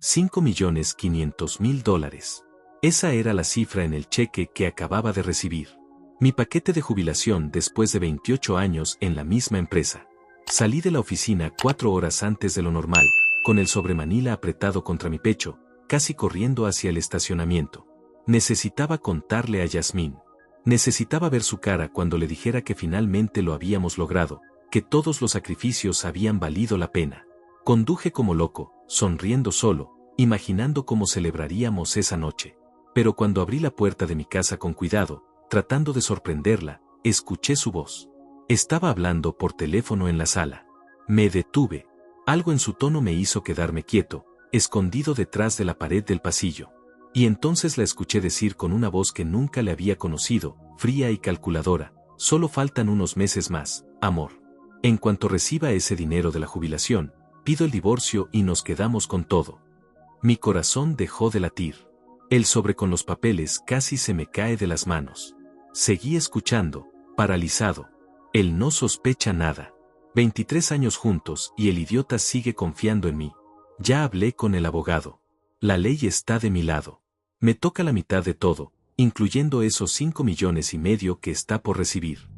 $5.500.000. Esa era la cifra en el cheque que acababa de recibir. Mi paquete de jubilación después de 28 años en la misma empresa. Salí de la oficina 4 horas antes de lo normal, con el sobremanila apretado contra mi pecho, casi corriendo hacia el estacionamiento. Necesitaba contarle a Yasmín. Necesitaba ver su cara cuando le dijera que finalmente lo habíamos logrado, que todos los sacrificios habían valido la pena. Conduje como loco, sonriendo solo, imaginando cómo celebraríamos esa noche. Pero cuando abrí la puerta de mi casa con cuidado, tratando de sorprenderla, escuché su voz. Estaba hablando por teléfono en la sala. Me detuve. Algo en su tono me hizo quedarme quieto, escondido detrás de la pared del pasillo. Y entonces la escuché decir con una voz que nunca le había conocido, fría y calculadora: solo faltan unos meses más, amor. En cuanto reciba ese dinero de la jubilación, pido el divorcio y nos quedamos con todo. Mi corazón dejó de latir. El sobre con los papeles casi se me cae de las manos. Seguí escuchando, paralizado. Él no sospecha nada. 23 años juntos y el idiota sigue confiando en mí. Ya hablé con el abogado. La ley está de mi lado. Me toca la mitad de todo, incluyendo esos 5,5 millones que está por recibir.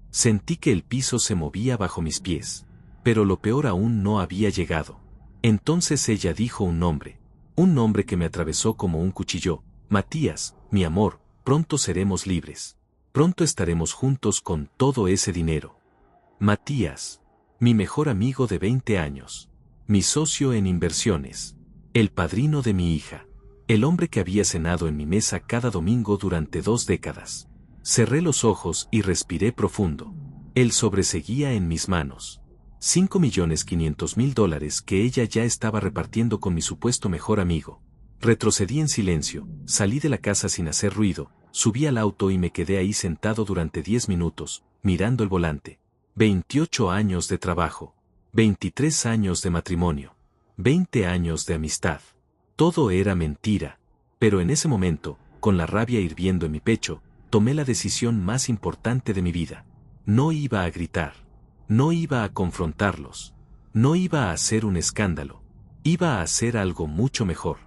Sentí que el piso se movía bajo mis pies. Pero lo peor aún no había llegado. Entonces ella dijo un nombre. Un nombre que me atravesó como un cuchillo. Matías, mi amor, pronto seremos libres. Pronto estaremos juntos con todo ese dinero. Matías, mi mejor amigo de 20 años. Mi socio en inversiones. El padrino de mi hija. El hombre que había cenado en mi mesa cada domingo durante 2 décadas. Cerré los ojos y respiré profundo. El sobre seguía en mis manos. $5.500.000 que ella ya estaba repartiendo con mi supuesto mejor amigo. Retrocedí en silencio, salí de la casa sin hacer ruido, subí al auto y me quedé ahí sentado durante 10 minutos, mirando el volante. 28 años de trabajo, 23 años de matrimonio, 20 años de amistad. Todo era mentira, pero en ese momento, con la rabia hirviendo en mi pecho, tomé la decisión más importante de mi vida. No iba a gritar. No iba a confrontarlos. No iba a hacer un escándalo. Iba a hacer algo mucho mejor.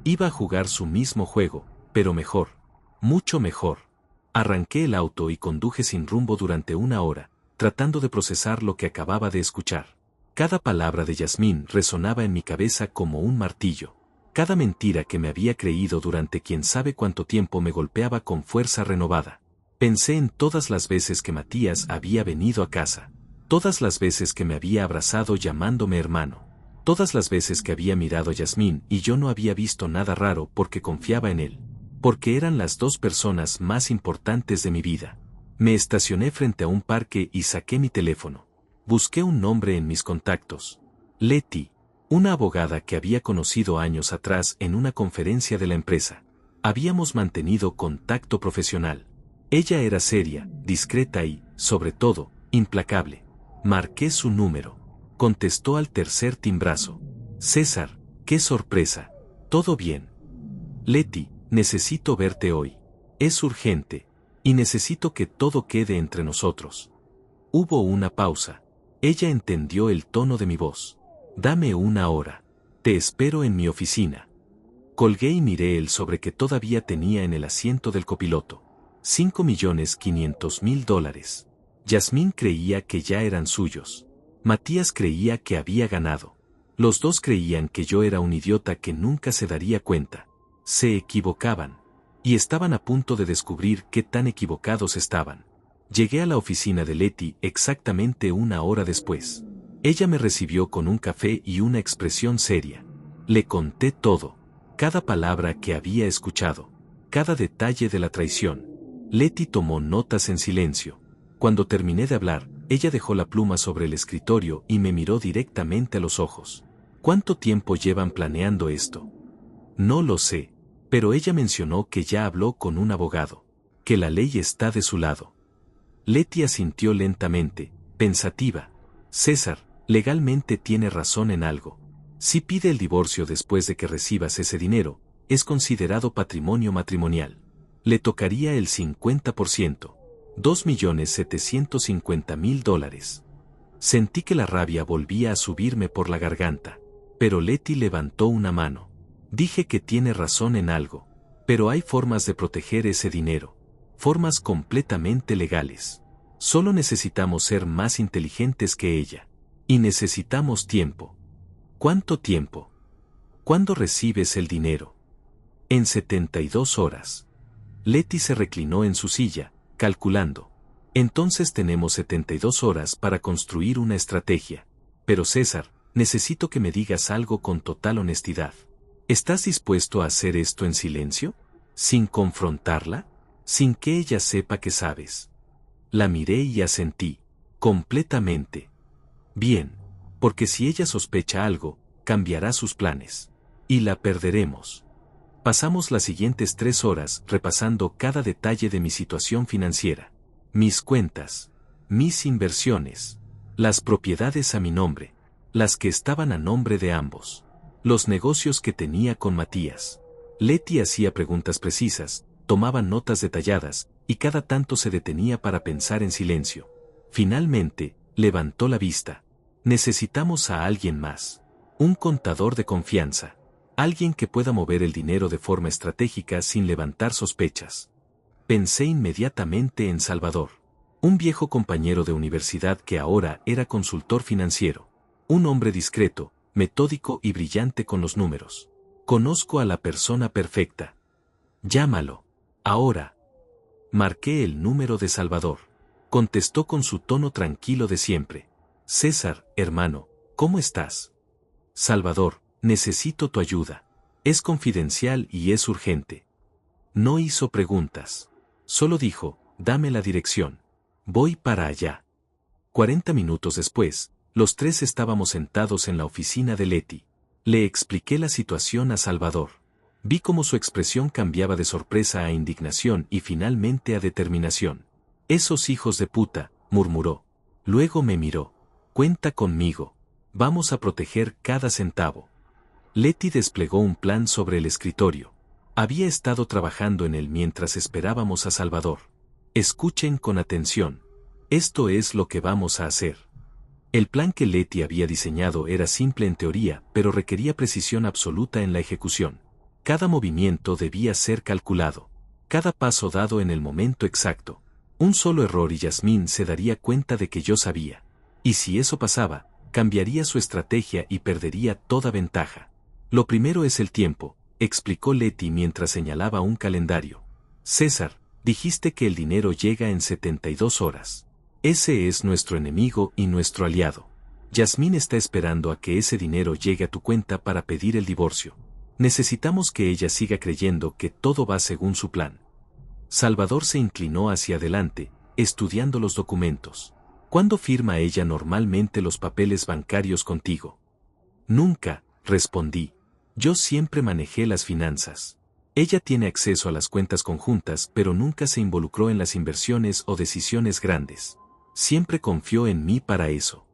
Iba a jugar su mismo juego, pero mejor. Mucho mejor. Arranqué el auto y conduje sin rumbo durante 1 hora, tratando de procesar lo que acababa de escuchar. Cada palabra de Yasmín resonaba en mi cabeza como un martillo. Cada mentira que me había creído durante quién sabe cuánto tiempo me golpeaba con fuerza renovada. Pensé en todas las veces que Matías había venido a casa. Todas las veces que me había abrazado llamándome hermano. Todas las veces que había mirado a Yasmín y yo no había visto nada raro porque confiaba en él. Porque eran las 2 personas más importantes de mi vida. Me estacioné frente a un parque y saqué mi teléfono. Busqué un nombre en mis contactos. Leti, una abogada que había conocido años atrás en una conferencia de la empresa. Habíamos mantenido contacto profesional. Ella era seria, discreta y, sobre todo, implacable. Marqué su número. Contestó al tercer timbrazo. César, qué sorpresa. ¿Todo bien? Leti, necesito verte hoy. Es urgente. Y necesito que todo quede entre nosotros. Hubo una pausa. Ella entendió el tono de mi voz. Dame 1 hora. Te espero en mi oficina. Colgué y miré el sobre que todavía tenía en el asiento del copiloto. $5.500.000. Yasmín creía que ya eran suyos. Matías creía que había ganado. Los 2 creían que yo era un idiota que nunca se daría cuenta. Se equivocaban. Y estaban a punto de descubrir qué tan equivocados estaban. Llegué a la oficina de Leti exactamente 1 hora después. Ella me recibió con un café y una expresión seria. Le conté todo. Cada palabra que había escuchado. Cada detalle de la traición. Leti tomó notas en silencio. Cuando terminé de hablar, ella dejó la pluma sobre el escritorio y me miró directamente a los ojos. ¿Cuánto tiempo llevan planeando esto? No lo sé, pero ella mencionó que ya habló con un abogado, que la ley está de su lado. Leti asintió lentamente, pensativa. César, legalmente tiene razón en algo. Si pide el divorcio después de que recibas ese dinero, es considerado patrimonio matrimonial. Le tocaría el 50%. $2.750.000. Sentí que la rabia volvía a subirme por la garganta. Pero Leti levantó una mano. Dije que tiene razón en algo. Pero hay formas de proteger ese dinero. Formas completamente legales. Solo necesitamos ser más inteligentes que ella. Y necesitamos tiempo. ¿Cuánto tiempo? ¿Cuándo recibes el dinero? En 72 horas. Leti se reclinó en su silla, calculando. Entonces tenemos 72 horas para construir una estrategia. Pero César, necesito que me digas algo con total honestidad. ¿Estás dispuesto a hacer esto en silencio? ¿Sin confrontarla? ¿Sin que ella sepa que sabes? La miré y asentí. Completamente. Bien. Porque si ella sospecha algo, cambiará sus planes. Y la perderemos. Pasamos las siguientes 3 horas repasando cada detalle de mi situación financiera. Mis cuentas. Mis inversiones. Las propiedades a mi nombre. Las que estaban a nombre de ambos. Los negocios que tenía con Matías. Leti hacía preguntas precisas, tomaba notas detalladas, y cada tanto se detenía para pensar en silencio. Finalmente, levantó la vista. Necesitamos a alguien más. Un contador de confianza. Alguien que pueda mover el dinero de forma estratégica sin levantar sospechas. Pensé inmediatamente en Salvador. Un viejo compañero de universidad que ahora era consultor financiero. Un hombre discreto, metódico y brillante con los números. Conozco a la persona perfecta. Llámalo. Ahora. Marqué el número de Salvador. Contestó con su tono tranquilo de siempre. César, hermano, ¿cómo estás? Salvador, necesito tu ayuda. Es confidencial y es urgente. No hizo preguntas. Solo dijo, dame la dirección. Voy para allá. 40 minutos después, los tres estábamos sentados en la oficina de Leti. Le expliqué la situación a Salvador. Vi cómo su expresión cambiaba de sorpresa a indignación y finalmente a determinación. Esos hijos de puta, murmuró. Luego me miró. Cuenta conmigo. Vamos a proteger cada centavo. Leti desplegó un plan sobre el escritorio. Había estado trabajando en él mientras esperábamos a Salvador. Escuchen con atención. Esto es lo que vamos a hacer. El plan que Leti había diseñado era simple en teoría, pero requería precisión absoluta en la ejecución. Cada movimiento debía ser calculado. Cada paso dado en el momento exacto. Un solo error y Yasmín se daría cuenta de que yo sabía. Y si eso pasaba, cambiaría su estrategia y perdería toda ventaja. Lo primero es el tiempo, explicó Leti mientras señalaba un calendario. César, dijiste que el dinero llega en 72 horas. Ese es nuestro enemigo y nuestro aliado. Yasmín está esperando a que ese dinero llegue a tu cuenta para pedir el divorcio. Necesitamos que ella siga creyendo que todo va según su plan. Salvador se inclinó hacia adelante, estudiando los documentos. ¿Cuándo firma ella normalmente los papeles bancarios contigo? Nunca, respondí. Yo siempre manejé las finanzas. Ella tiene acceso a las cuentas conjuntas, pero nunca se involucró en las inversiones o decisiones grandes. Siempre confió en mí para eso.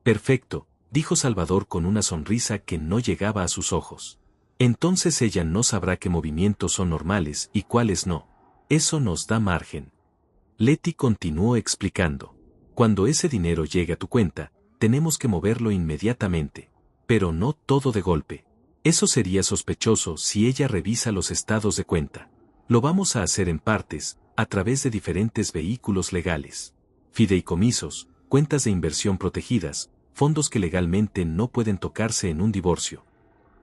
Perfecto, dijo Salvador con una sonrisa que no llegaba a sus ojos. Entonces ella no sabrá qué movimientos son normales y cuáles no. Eso nos da margen. Leti continuó explicando. Cuando ese dinero llegue a tu cuenta, tenemos que moverlo inmediatamente. Pero no todo de golpe. Eso sería sospechoso si ella revisa los estados de cuenta. Lo vamos a hacer en partes, a través de diferentes vehículos legales. Fideicomisos, cuentas de inversión protegidas, fondos que legalmente no pueden tocarse en un divorcio.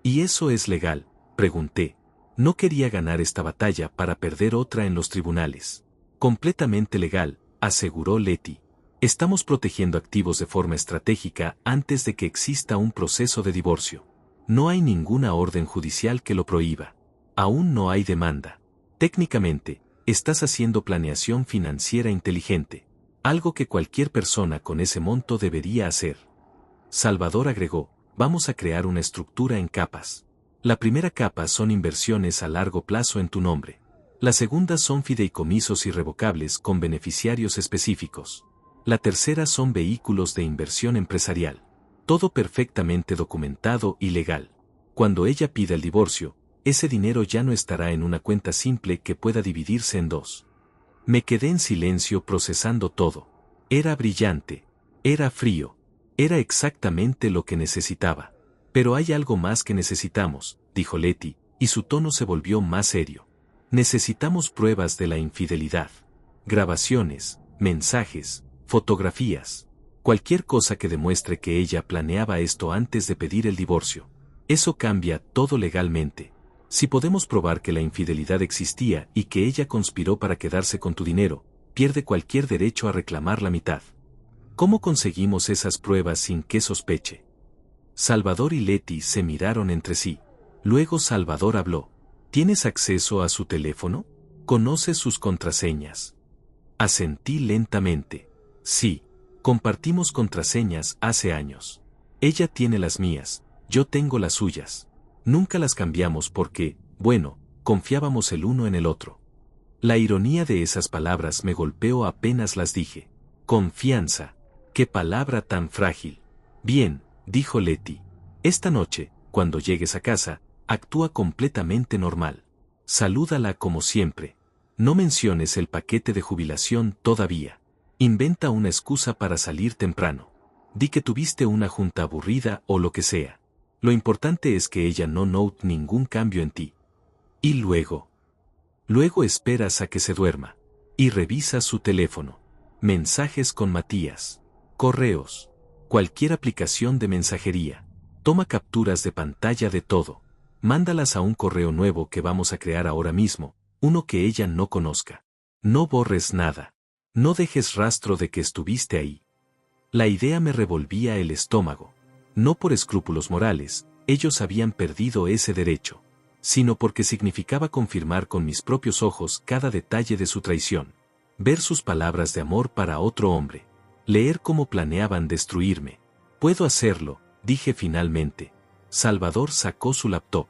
¿Y eso es legal?, pregunté. No quería ganar esta batalla para perder otra en los tribunales. Completamente legal, aseguró Leti. Estamos protegiendo activos de forma estratégica antes de que exista un proceso de divorcio. No hay ninguna orden judicial que lo prohíba. Aún no hay demanda. Técnicamente, estás haciendo planeación financiera inteligente. Algo que cualquier persona con ese monto debería hacer. Salvador agregó, vamos a crear una estructura en capas. La primera capa son inversiones a largo plazo en tu nombre. La segunda son fideicomisos irrevocables con beneficiarios específicos. La tercera son vehículos de inversión empresarial. Todo perfectamente documentado y legal. Cuando ella pida el divorcio, ese dinero ya no estará en una cuenta simple que pueda dividirse en dos. Me quedé en silencio procesando todo. Era brillante. Era frío. Era exactamente lo que necesitaba. Pero hay algo más que necesitamos, dijo Leti, y su tono se volvió más serio. Necesitamos pruebas de la infidelidad. Grabaciones, mensajes, fotografías. Cualquier cosa que demuestre que ella planeaba esto antes de pedir el divorcio. Eso cambia todo legalmente. Si podemos probar que la infidelidad existía y que ella conspiró para quedarse con tu dinero, pierde cualquier derecho a reclamar la mitad. ¿Cómo conseguimos esas pruebas sin que sospeche? Salvador y Leti se miraron entre sí. Luego Salvador habló. ¿Tienes acceso a su teléfono? ¿Conoces sus contraseñas? Asentí lentamente. Sí, compartimos contraseñas hace años. Ella tiene las mías, yo tengo las suyas. Nunca las cambiamos porque, bueno, confiábamos el uno en el otro. La ironía de esas palabras me golpeó apenas las dije. Confianza. ¡Qué palabra tan frágil! Bien, dijo Leti. Esta noche, cuando llegues a casa, actúa completamente normal. Salúdala como siempre. No menciones el paquete de jubilación todavía. Inventa una excusa para salir temprano. Di que tuviste una junta aburrida o lo que sea. Lo importante es que ella no note ningún cambio en ti. Y luego esperas a que se duerma. Y revisas su teléfono. Mensajes con Matías. Correos. Cualquier aplicación de mensajería. Toma capturas de pantalla de todo. Mándalas a un correo nuevo que vamos a crear ahora mismo, uno que ella no conozca. No borres nada. No dejes rastro de que estuviste ahí. La idea me revolvía el estómago. No por escrúpulos morales, ellos habían perdido ese derecho, sino porque significaba confirmar con mis propios ojos cada detalle de su traición. Ver sus palabras de amor para otro hombre. Leer cómo planeaban destruirme. Puedo hacerlo, dije finalmente. Salvador sacó su laptop.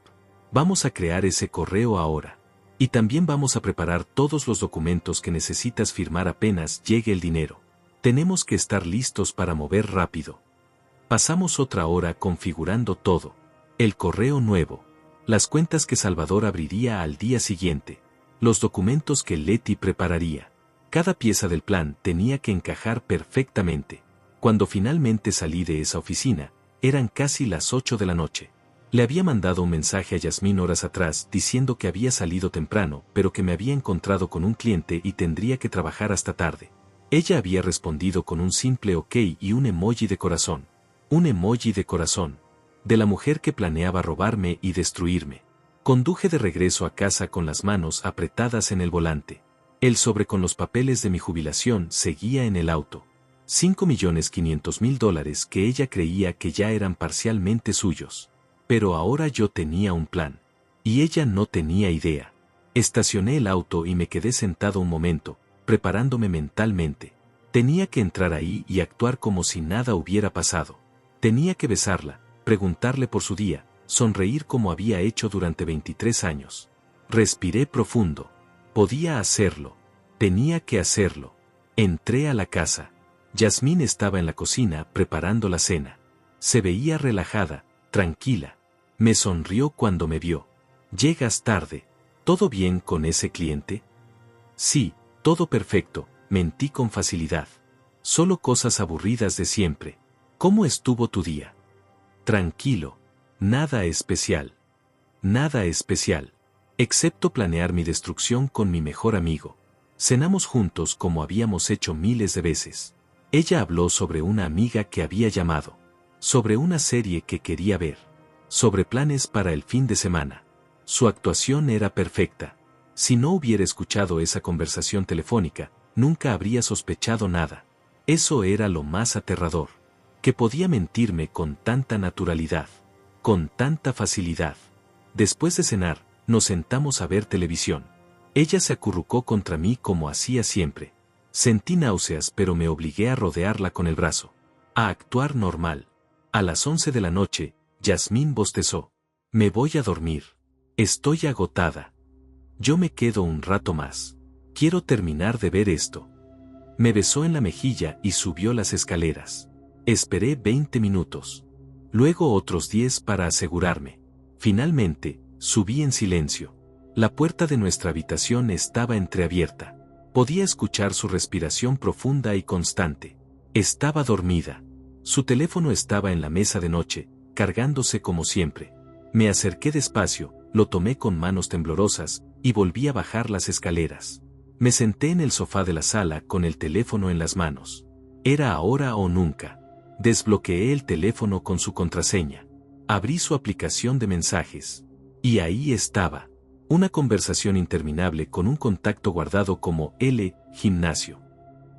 Vamos a crear ese correo ahora. Y también vamos a preparar todos los documentos que necesitas firmar apenas llegue el dinero. Tenemos que estar listos para mover rápido. Pasamos otra hora configurando todo. El correo nuevo. Las cuentas que Salvador abriría al día siguiente. Los documentos que Leti prepararía. Cada pieza del plan tenía que encajar perfectamente. Cuando finalmente salí de esa oficina, eran casi las 8 de la noche. Le había mandado un mensaje a Yasmín horas atrás diciendo que había salido temprano, pero que me había encontrado con un cliente y tendría que trabajar hasta tarde. Ella había respondido con un simple ok y un emoji de corazón. Un emoji de corazón. De la mujer que planeaba robarme y destruirme. Conduje de regreso a casa con las manos apretadas en el volante. El sobre con los papeles de mi jubilación seguía en el auto. $5.500.000 que ella creía que ya eran parcialmente suyos. Pero ahora yo tenía un plan. Y ella no tenía idea. Estacioné el auto y me quedé sentado un momento, preparándome mentalmente. Tenía que entrar ahí y actuar como si nada hubiera pasado. Tenía que besarla, preguntarle por su día, sonreír como había hecho durante 23 años. Respiré profundo. Podía hacerlo. Tenía que hacerlo. Entré a la casa. Yasmín estaba en la cocina preparando la cena. Se veía relajada, tranquila. Me sonrió cuando me vio. «Llegas tarde. ¿Todo bien con ese cliente?» «Sí, todo perfecto», mentí con facilidad. «Solo cosas aburridas de siempre. ¿Cómo estuvo tu día?» «Tranquilo. Nada especial. Nada especial. Excepto planear mi destrucción con mi mejor amigo. Cenamos juntos como habíamos hecho miles de veces. Ella habló sobre una amiga que había llamado. Sobre una serie que quería ver. Sobre planes para el fin de semana. Su actuación era perfecta. Si no hubiera escuchado esa conversación telefónica, nunca habría sospechado nada. Eso era lo más aterrador. Que podía mentirme con tanta naturalidad. Con tanta facilidad. Después de cenar, nos sentamos a ver televisión. Ella se acurrucó contra mí como hacía siempre. Sentí náuseas, pero me obligué a rodearla con el brazo. A actuar normal. A las 11 de la noche, Yasmín bostezó. «Me voy a dormir. Estoy agotada. Yo me quedo un rato más. Quiero terminar de ver esto». Me besó en la mejilla y subió las escaleras. Esperé 20 minutos. Luego otros 10 para asegurarme. Finalmente, subí en silencio. La puerta de nuestra habitación estaba entreabierta. Podía escuchar su respiración profunda y constante. Estaba dormida. Su teléfono estaba en la mesa de noche, cargándose como siempre. Me acerqué despacio, lo tomé con manos temblorosas, y volví a bajar las escaleras. Me senté en el sofá de la sala con el teléfono en las manos. Era ahora o nunca. Desbloqueé el teléfono con su contraseña. Abrí su aplicación de mensajes. Y ahí estaba. Una conversación interminable con un contacto guardado como L. Gimnasio.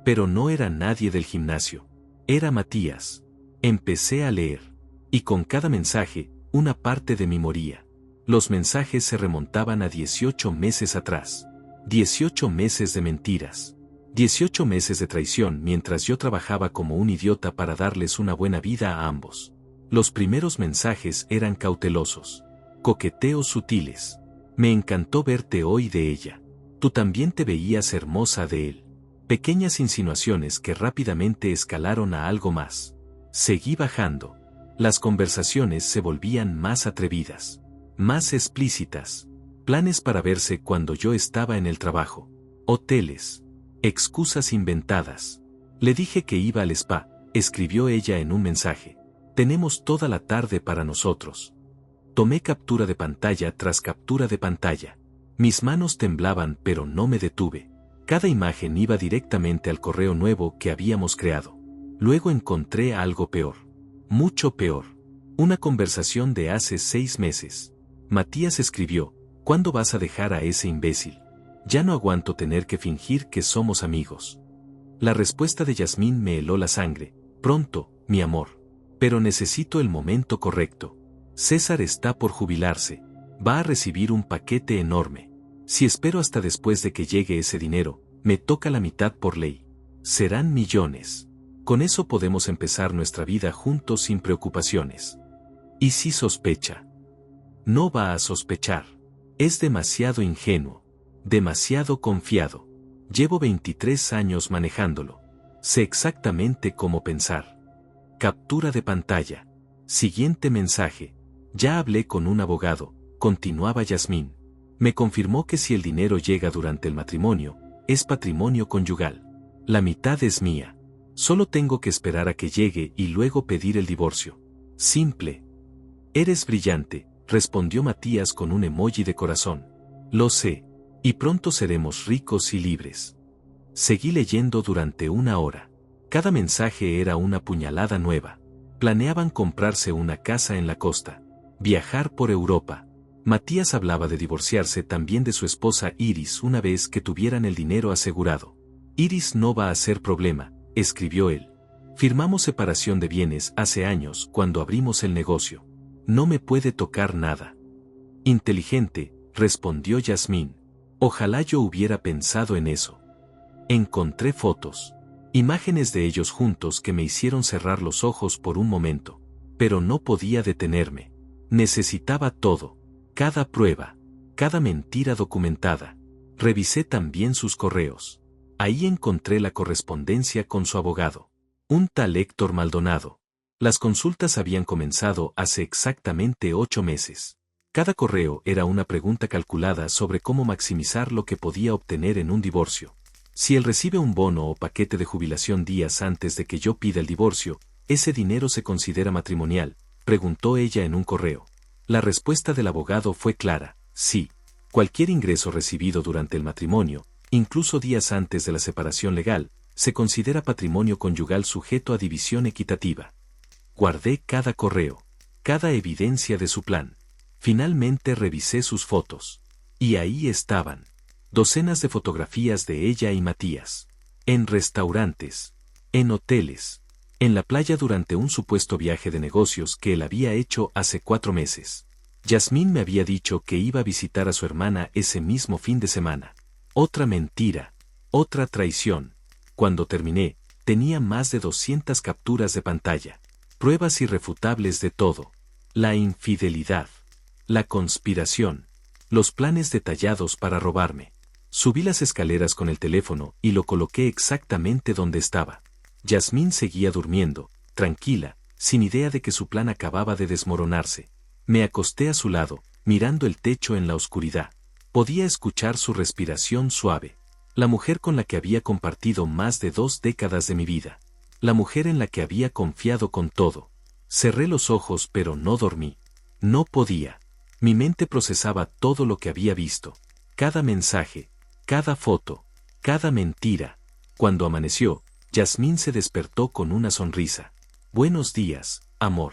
Pero no era nadie del gimnasio. Era Matías. Empecé a leer. Y con cada mensaje, una parte de mí moría. Los mensajes se remontaban a 18 meses atrás. 18 meses de mentiras. 18 meses de traición mientras yo trabajaba como un idiota para darles una buena vida a ambos. Los primeros mensajes eran cautelosos. Coqueteos sutiles. Me encantó verte hoy de ella. Tú también te veías hermosa de él. Pequeñas insinuaciones que rápidamente escalaron a algo más. Seguí bajando. Las conversaciones se volvían más atrevidas. Más explícitas. Planes para verse cuando yo estaba en el trabajo. Hoteles. Excusas inventadas. Le dije que iba al spa, escribió ella en un mensaje. Tenemos toda la tarde para nosotros. Tomé captura de pantalla tras captura de pantalla. Mis manos temblaban pero no me detuve. Cada imagen iba directamente al correo nuevo que habíamos creado. Luego encontré algo peor. Mucho peor. Una conversación de hace 6 meses. Matías escribió, ¿cuándo vas a dejar a ese imbécil? Ya no aguanto tener que fingir que somos amigos. La respuesta de Yasmín me heló la sangre. Pronto, mi amor. Pero necesito el momento correcto. César está por jubilarse. Va a recibir un paquete enorme. Si espero hasta después de que llegue ese dinero, me toca la mitad por ley. Serán millones. Con eso podemos empezar nuestra vida juntos sin preocupaciones. ¿Y si sospecha? No va a sospechar. Es demasiado ingenuo. Demasiado confiado. Llevo 23 años manejándolo. Sé exactamente cómo pensar. Captura de pantalla. Siguiente mensaje. Ya hablé con un abogado, continuaba Yasmín. Me confirmó que si el dinero llega durante el matrimonio, es patrimonio conyugal. La mitad es mía. Solo tengo que esperar a que llegue y luego pedir el divorcio. Simple. Eres brillante, respondió Matías con un emoji de corazón. Lo sé. Y pronto seremos ricos y libres. Seguí leyendo durante 1 hora. Cada mensaje era una puñalada nueva. Planeaban comprarse una casa en la costa. Viajar por Europa. Matías hablaba de divorciarse también de su esposa Iris una vez que tuvieran el dinero asegurado. Iris no va a ser problema, escribió él. Firmamos separación de bienes hace años cuando abrimos el negocio. No me puede tocar nada. Inteligente, respondió Yasmín. Ojalá yo hubiera pensado en eso. Encontré fotos. Imágenes de ellos juntos que me hicieron cerrar los ojos por un momento. Pero no podía detenerme. Necesitaba todo. Cada prueba. Cada mentira documentada. Revisé también sus correos. Ahí encontré la correspondencia con su abogado. Un tal Héctor Maldonado. Las consultas habían comenzado hace exactamente 8 meses. Cada correo era una pregunta calculada sobre cómo maximizar lo que podía obtener en un divorcio. Si él recibe un bono o paquete de jubilación días antes de que yo pida el divorcio, ¿ese dinero se considera matrimonial?, preguntó ella en un correo. La respuesta del abogado fue clara, sí. Cualquier ingreso recibido durante el matrimonio, incluso días antes de la separación legal, se considera patrimonio conyugal sujeto a división equitativa. Guardé cada correo, cada evidencia de su plan. Finalmente revisé sus fotos. Y ahí estaban. Docenas de fotografías de ella y Matías. En restaurantes. En hoteles. En la playa durante un supuesto viaje de negocios que él había hecho hace 4 meses. Yasmín me había dicho que iba a visitar a su hermana ese mismo fin de semana. Otra mentira. Otra traición. Cuando terminé, tenía más de 200 capturas de pantalla. Pruebas irrefutables de todo. La infidelidad. La conspiración. Los planes detallados para robarme. Subí las escaleras con el teléfono y lo coloqué exactamente donde estaba. Yasmín seguía durmiendo, tranquila, sin idea de que su plan acababa de desmoronarse. Me acosté a su lado, mirando el techo en la oscuridad. Podía escuchar su respiración suave. La mujer con la que había compartido más de 2 décadas de mi vida. La mujer en la que había confiado con todo. Cerré los ojos pero no dormí. No podía. Mi mente procesaba todo lo que había visto. Cada mensaje, cada foto, cada mentira. Cuando amaneció, Yasmín se despertó con una sonrisa. Buenos días, amor.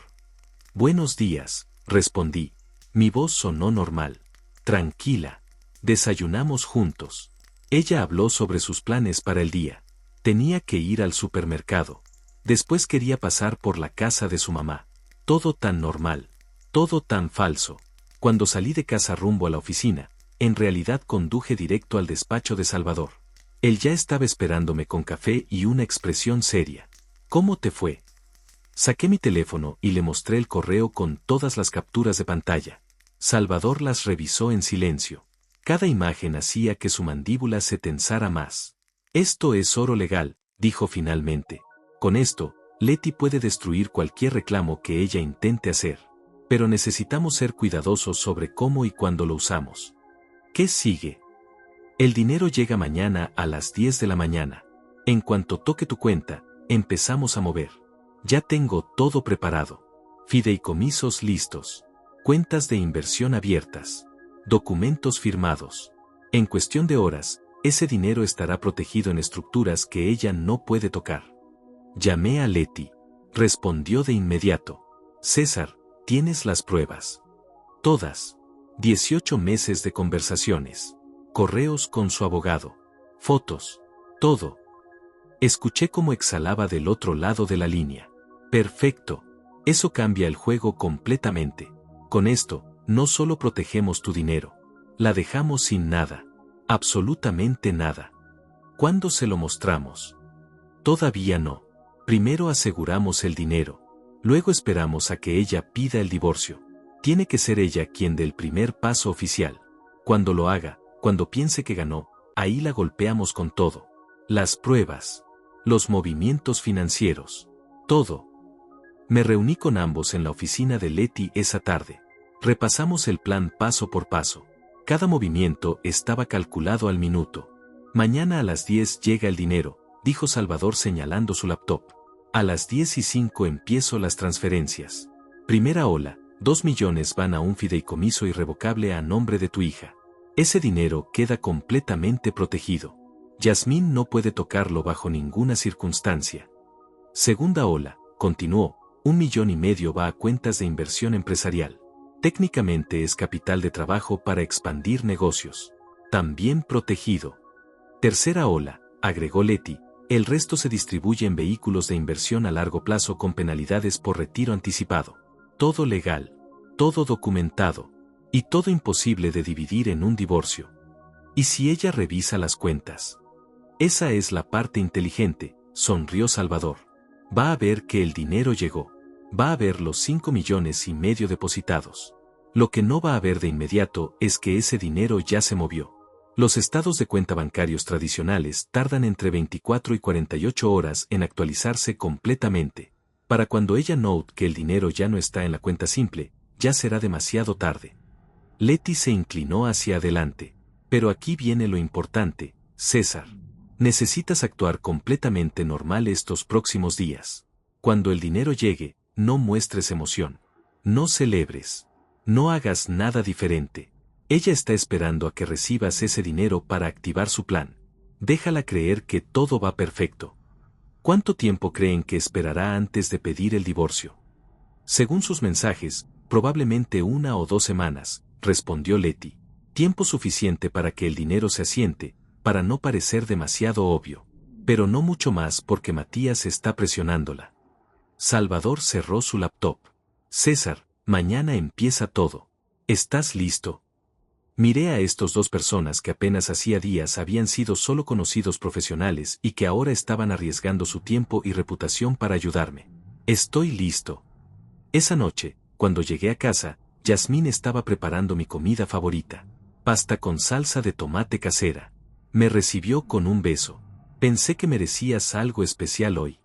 Buenos días, respondí. Mi voz sonó normal. Tranquila. Desayunamos juntos. Ella habló sobre sus planes para el día. Tenía que ir al supermercado. Después quería pasar por la casa de su mamá. Todo tan normal. Todo tan falso. Cuando salí de casa rumbo a la oficina, en realidad conduje directo al despacho de Salvador. Él ya estaba esperándome con café y una expresión seria. ¿Cómo te fue? Saqué mi teléfono y le mostré el correo con todas las capturas de pantalla. Salvador las revisó en silencio. Cada imagen hacía que su mandíbula se tensara más. Esto es oro legal, dijo finalmente. Con esto, Leti puede destruir cualquier reclamo que ella intente hacer. Pero necesitamos ser cuidadosos sobre cómo y cuándo lo usamos. ¿Qué sigue? El dinero llega mañana a las 10 de la mañana. En cuanto toque tu cuenta, empezamos a mover. Ya tengo todo preparado. Fideicomisos listos. Cuentas de inversión abiertas. Documentos firmados. En cuestión de horas, ese dinero estará protegido en estructuras que ella no puede tocar. Llamé a Leti. Respondió de inmediato. César, ¿tienes las pruebas? Todas. 18 meses de conversaciones. Correos con su abogado. Fotos. Todo. Escuché cómo exhalaba del otro lado de la línea. Perfecto. Eso cambia el juego completamente. Con esto, no solo protegemos tu dinero. La dejamos sin nada. Absolutamente nada. ¿Cuándo se lo mostramos? Todavía no. Primero aseguramos el dinero. Luego esperamos a que ella pida el divorcio. Tiene que ser ella quien dé el primer paso oficial. Cuando lo haga, cuando piense que ganó, ahí la golpeamos con todo. Las pruebas. Los movimientos financieros. Todo. Me reuní con ambos en la oficina de Leti esa tarde. Repasamos el plan paso por paso. Cada movimiento estaba calculado al minuto. Mañana a las 10 llega el dinero, dijo Salvador señalando su laptop. A las 10:05 empiezo las transferencias. Primera ola, 2 millones van a un fideicomiso irrevocable a nombre de tu hija. Ese dinero queda completamente protegido. Yasmín no puede tocarlo bajo ninguna circunstancia. Segunda ola, continuó, 1,5 millones va a cuentas de inversión empresarial. Técnicamente es capital de trabajo para expandir negocios. También protegido. Tercera ola, agregó Leti, el resto se distribuye en vehículos de inversión a largo plazo con penalidades por retiro anticipado. Todo legal, todo documentado, y todo imposible de dividir en un divorcio. ¿Y si ella revisa las cuentas? Esa es la parte inteligente, sonrió Salvador. Va a ver que el dinero llegó. Va a ver los 5,5 millones depositados. Lo que no va a ver de inmediato es que ese dinero ya se movió. Los estados de cuenta bancarios tradicionales tardan entre 24 y 48 horas en actualizarse completamente. Para cuando ella note que el dinero ya no está en la cuenta simple, ya será demasiado tarde. Leti se inclinó hacia adelante. Pero aquí viene lo importante, César. Necesitas actuar completamente normal estos próximos días. Cuando el dinero llegue, no muestres emoción. No celebres. No hagas nada diferente. Ella está esperando a que recibas ese dinero para activar su plan. Déjala creer que todo va perfecto. ¿Cuánto tiempo creen que esperará antes de pedir el divorcio? Según sus mensajes, probablemente 1 o 2 semanas, respondió Leti. Tiempo suficiente para que el dinero se asiente, para no parecer demasiado obvio. Pero no mucho más porque Matías está presionándola. Salvador cerró su laptop. César, mañana empieza todo. ¿Estás listo? Miré a estos 2 personas que apenas hacía días habían sido solo conocidos profesionales y que ahora estaban arriesgando su tiempo y reputación para ayudarme. Estoy listo. Esa noche, cuando llegué a casa, Yasmín estaba preparando mi comida favorita. Pasta con salsa de tomate casera. Me recibió con un beso. Pensé que merecías algo especial hoy.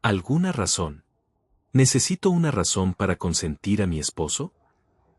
¿Alguna razón? ¿Necesito una razón para consentir a mi esposo?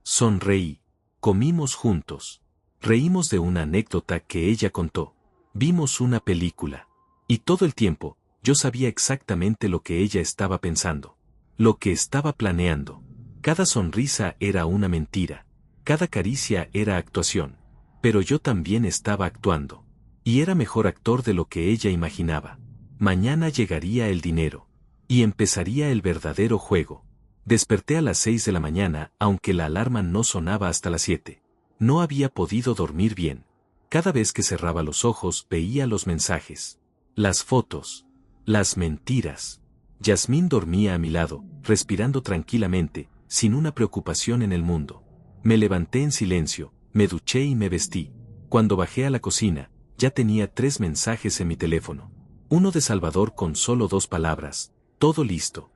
Sonreí. Comimos juntos. Reímos de una anécdota que ella contó. Vimos una película. Y todo el tiempo, yo sabía exactamente lo que ella estaba pensando. Lo que estaba planeando. Cada sonrisa era una mentira. Cada caricia era actuación. Pero yo también estaba actuando. Y era mejor actor de lo que ella imaginaba. Mañana llegaría el dinero. Y empezaría el verdadero juego. Desperté a las 6 de la mañana, aunque la alarma no sonaba hasta las 7. No había podido dormir bien. Cada vez que cerraba los ojos veía los mensajes. Las fotos. Las mentiras. Yasmín dormía a mi lado, respirando tranquilamente, sin una preocupación en el mundo. Me levanté en silencio, me duché y me vestí. Cuando bajé a la cocina, ya tenía 3 mensajes en mi teléfono. Uno de Salvador con solo 2 palabras: todo listo.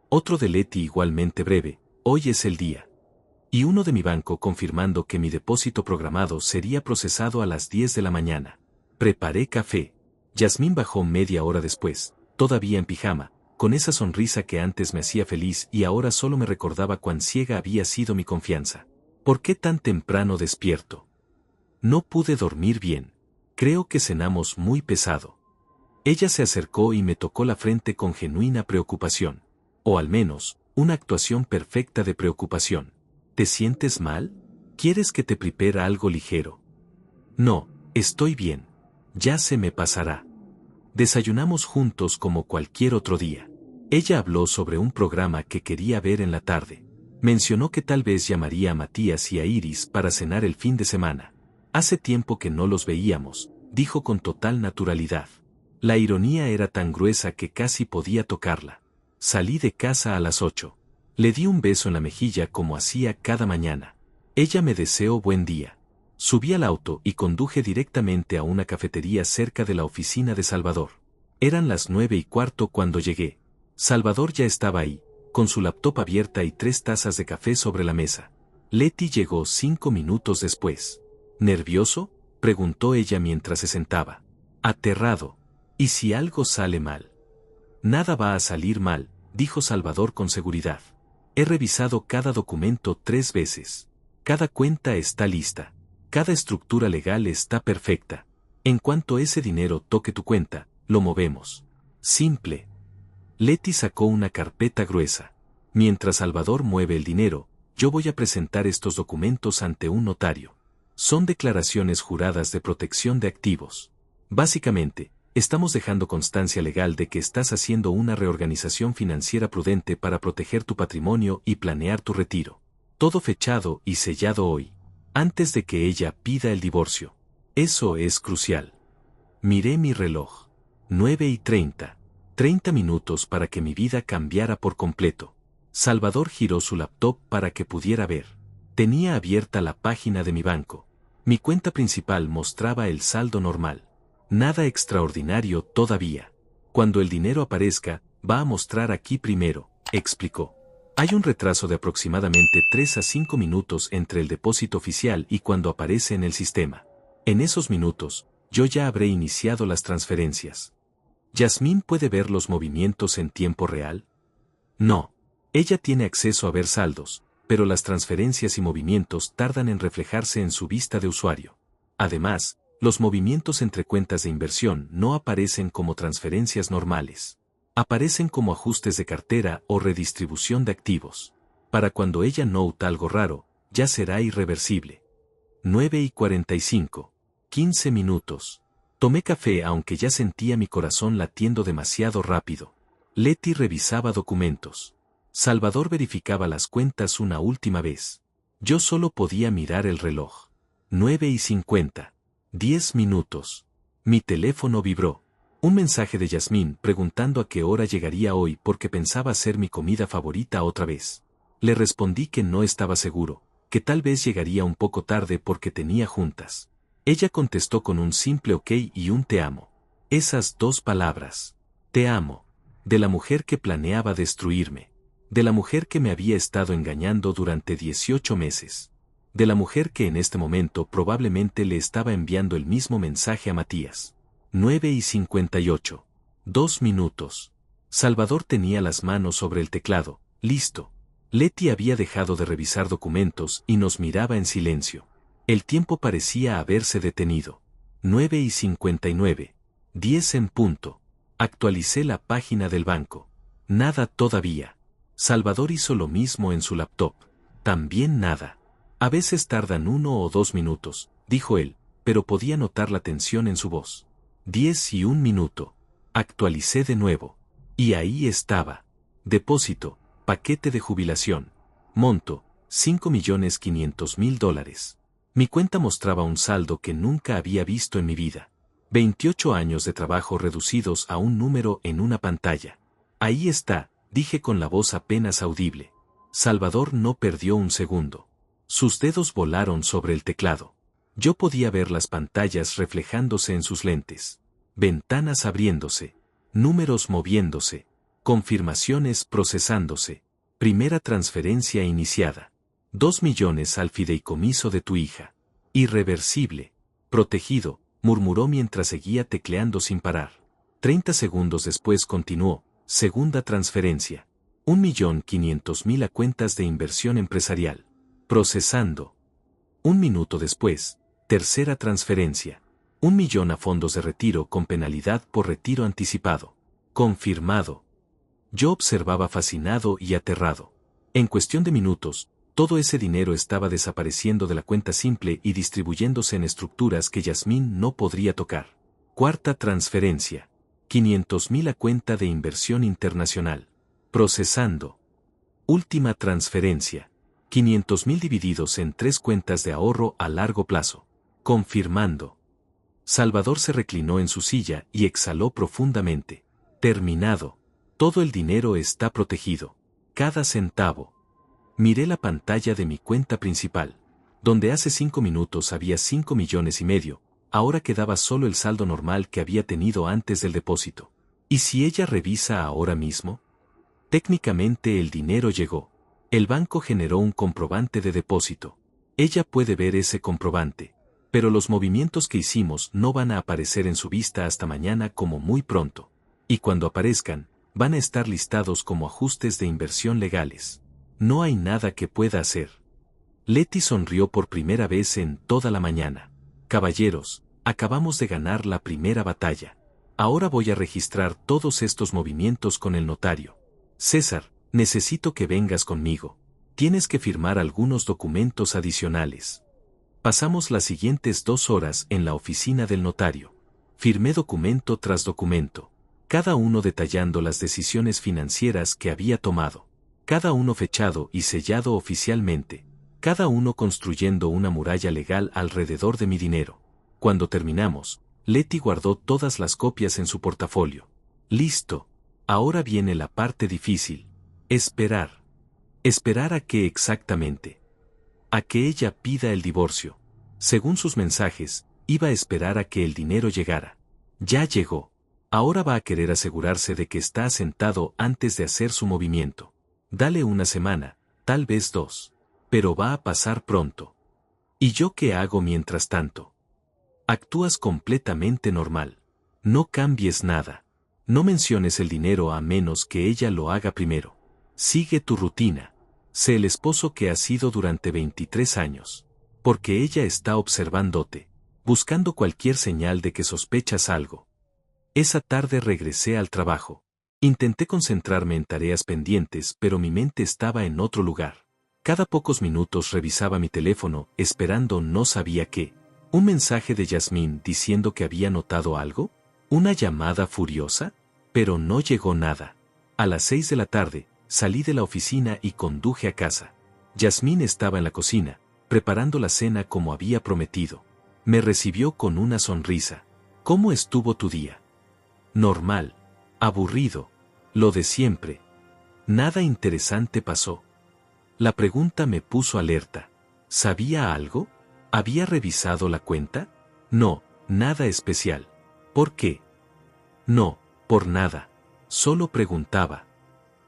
Otro de Leti igualmente breve: hoy es el día. Y uno de mi banco confirmando que mi depósito programado sería procesado a las 10 de la mañana. Preparé café. Yasmín bajó media hora después, todavía en pijama, con esa sonrisa que antes me hacía feliz y ahora solo me recordaba cuán ciega había sido mi confianza. ¿Por qué tan temprano despierto? No pude dormir bien. Creo que cenamos muy pesado. Ella se acercó y me tocó la frente con genuina preocupación. O al menos, una actuación perfecta de preocupación. ¿Te sientes mal? ¿Quieres que te prepare algo ligero? No, estoy bien. Ya se me pasará. Desayunamos juntos como cualquier otro día. Ella habló sobre un programa que quería ver en la tarde. Mencionó que tal vez llamaría a Matías y a Iris para cenar el fin de semana. Hace tiempo que no los veíamos, dijo con total naturalidad. La ironía era tan gruesa que casi podía tocarla. Salí de casa a las 8. Le di un beso en la mejilla como hacía cada mañana. Ella me deseó buen día. Subí al auto y conduje directamente a una cafetería cerca de la oficina de Salvador. Eran las 9:15 cuando llegué. Salvador ya estaba ahí, con su laptop abierta y 3 tazas de café sobre la mesa. Leti llegó 5 minutos después. ¿Nervioso?, preguntó ella mientras se sentaba. Aterrado. ¿Y si algo sale mal? Nada va a salir mal, dijo Salvador con seguridad. He revisado cada documento 3 veces. Cada cuenta está lista. Cada estructura legal está perfecta. En cuanto ese dinero toque tu cuenta, lo movemos. Simple. Leti sacó una carpeta gruesa. Mientras Salvador mueve el dinero, yo voy a presentar estos documentos ante un notario. Son declaraciones juradas de protección de activos. Básicamente, estamos dejando constancia legal de que estás haciendo una reorganización financiera prudente para proteger tu patrimonio y planear tu retiro. Todo fechado y sellado hoy, antes de que ella pida el divorcio. Eso es crucial. Miré mi reloj. 9:30. 30 minutos para que mi vida cambiara por completo. Salvador giró su laptop para que pudiera ver. Tenía abierta la página de mi banco. Mi cuenta principal mostraba el saldo normal. Nada extraordinario todavía. Cuando el dinero aparezca, va a mostrar aquí primero, explicó. Hay un retraso de aproximadamente 3 a 5 minutos entre el depósito oficial y cuando aparece en el sistema. En esos minutos, yo ya habré iniciado las transferencias. ¿Yasmín puede ver los movimientos en tiempo real? No. Ella tiene acceso a ver saldos, pero las transferencias y movimientos tardan en reflejarse en su vista de usuario. Además, los movimientos entre cuentas de inversión no aparecen como transferencias normales. Aparecen como ajustes de cartera o redistribución de activos. Para cuando ella nota algo raro, ya será irreversible. 9:45. 15 minutos. Tomé café aunque ya sentía mi corazón latiendo demasiado rápido. Leti revisaba documentos. Salvador verificaba las cuentas una última vez. Yo solo podía mirar el reloj. 9:50. 10 minutos. Mi teléfono vibró. Un mensaje de Yasmín preguntando a qué hora llegaría hoy porque pensaba hacer mi comida favorita otra vez. Le respondí que no estaba seguro, que tal vez llegaría un poco tarde porque tenía juntas. Ella contestó con un simple ok y un te amo. Esas 2 palabras. Te amo. De la mujer que planeaba destruirme. De la mujer que me había estado engañando durante 18 meses. De la mujer que en este momento probablemente le estaba enviando el mismo mensaje a Matías. 9:58. 2 minutos. Salvador tenía las manos sobre el teclado, listo. Leti había dejado de revisar documentos y nos miraba en silencio. El tiempo parecía haberse detenido. 9:59. 10 en punto. Actualicé la página del banco. Nada todavía. Salvador hizo lo mismo en su laptop. También nada. A veces tardan 1 o 2 minutos, dijo él, pero podía notar la tensión en su voz. 10 y 1 minuto. Actualicé de nuevo. Y ahí estaba. Depósito, paquete de jubilación. Monto, $5.500.000. Mi cuenta mostraba un saldo que nunca había visto en mi vida. 28 años de trabajo reducidos a un número en una pantalla. Ahí está, dije con la voz apenas audible. Salvador no perdió un segundo. Sus dedos volaron sobre el teclado. Yo podía ver las pantallas reflejándose en sus lentes. Ventanas abriéndose. Números moviéndose. Confirmaciones procesándose. Primera transferencia iniciada. 2 millones al fideicomiso de tu hija. Irreversible. Protegido, murmuró mientras seguía tecleando sin parar. 30 segundos después continuó. Segunda transferencia. 1.500.000 a cuentas de inversión empresarial. Procesando. 1 minuto después. Tercera transferencia. 1 millón a fondos de retiro con penalidad por retiro anticipado. Confirmado. Yo observaba fascinado y aterrado. En cuestión de minutos, todo ese dinero estaba desapareciendo de la cuenta simple y distribuyéndose en estructuras que Yasmín no podría tocar. Cuarta transferencia. 500.000 a cuenta de inversión internacional. Procesando. Última transferencia. 500.000 divididos en 3 cuentas de ahorro a largo plazo. Confirmando. Salvador se reclinó en su silla y exhaló profundamente. Terminado. Todo el dinero está protegido. Cada centavo. Miré la pantalla de mi cuenta principal, donde hace 5 minutos había 5,5 millones, ahora quedaba solo el saldo normal que había tenido antes del depósito. ¿Y si ella revisa ahora mismo? Técnicamente el dinero llegó. El banco generó un comprobante de depósito. Ella puede ver ese comprobante, pero los movimientos que hicimos no van a aparecer en su vista hasta mañana como muy pronto. Y cuando aparezcan, van a estar listados como ajustes de inversión legales. No hay nada que pueda hacer. Leti sonrió por primera vez en toda la mañana. Caballeros, acabamos de ganar la primera batalla. Ahora voy a registrar todos estos movimientos con el notario. César, necesito que vengas conmigo. Tienes que firmar algunos documentos adicionales. Pasamos las siguientes 2 horas en la oficina del notario. Firmé documento tras documento, cada uno detallando las decisiones financieras que había tomado, cada uno fechado y sellado oficialmente, cada uno construyendo una muralla legal alrededor de mi dinero. Cuando terminamos, Leti guardó todas las copias en su portafolio. Listo. Ahora viene la parte difícil. Esperar. ¿Esperar a qué exactamente? A que ella pida el divorcio. Según sus mensajes, iba a esperar a que el dinero llegara. Ya llegó. Ahora va a querer asegurarse de que está asentado antes de hacer su movimiento. Dale una semana, tal vez 2. Pero va a pasar pronto. ¿Y yo qué hago mientras tanto? Actúas completamente normal. No cambies nada. No menciones el dinero a menos que ella lo haga primero. Sigue tu rutina. Sé el esposo que has sido durante 23 años. Porque ella está observándote, buscando cualquier señal de que sospechas algo. Esa tarde regresé al trabajo. Intenté concentrarme en tareas pendientes, pero mi mente estaba en otro lugar. Cada pocos minutos revisaba mi teléfono, esperando no sabía qué. ¿Un mensaje de Yasmín diciendo que había notado algo? ¿Una llamada furiosa? Pero no llegó nada. A las 6 de la tarde, salí de la oficina y conduje a casa. Yasmín estaba en la cocina, preparando la cena como había prometido. Me recibió con una sonrisa. ¿Cómo estuvo tu día? Normal. Aburrido. Lo de siempre. Nada interesante pasó. La pregunta me puso alerta. ¿Sabía algo? ¿Había revisado la cuenta? No, nada especial. ¿Por qué? No, por nada. Solo preguntaba.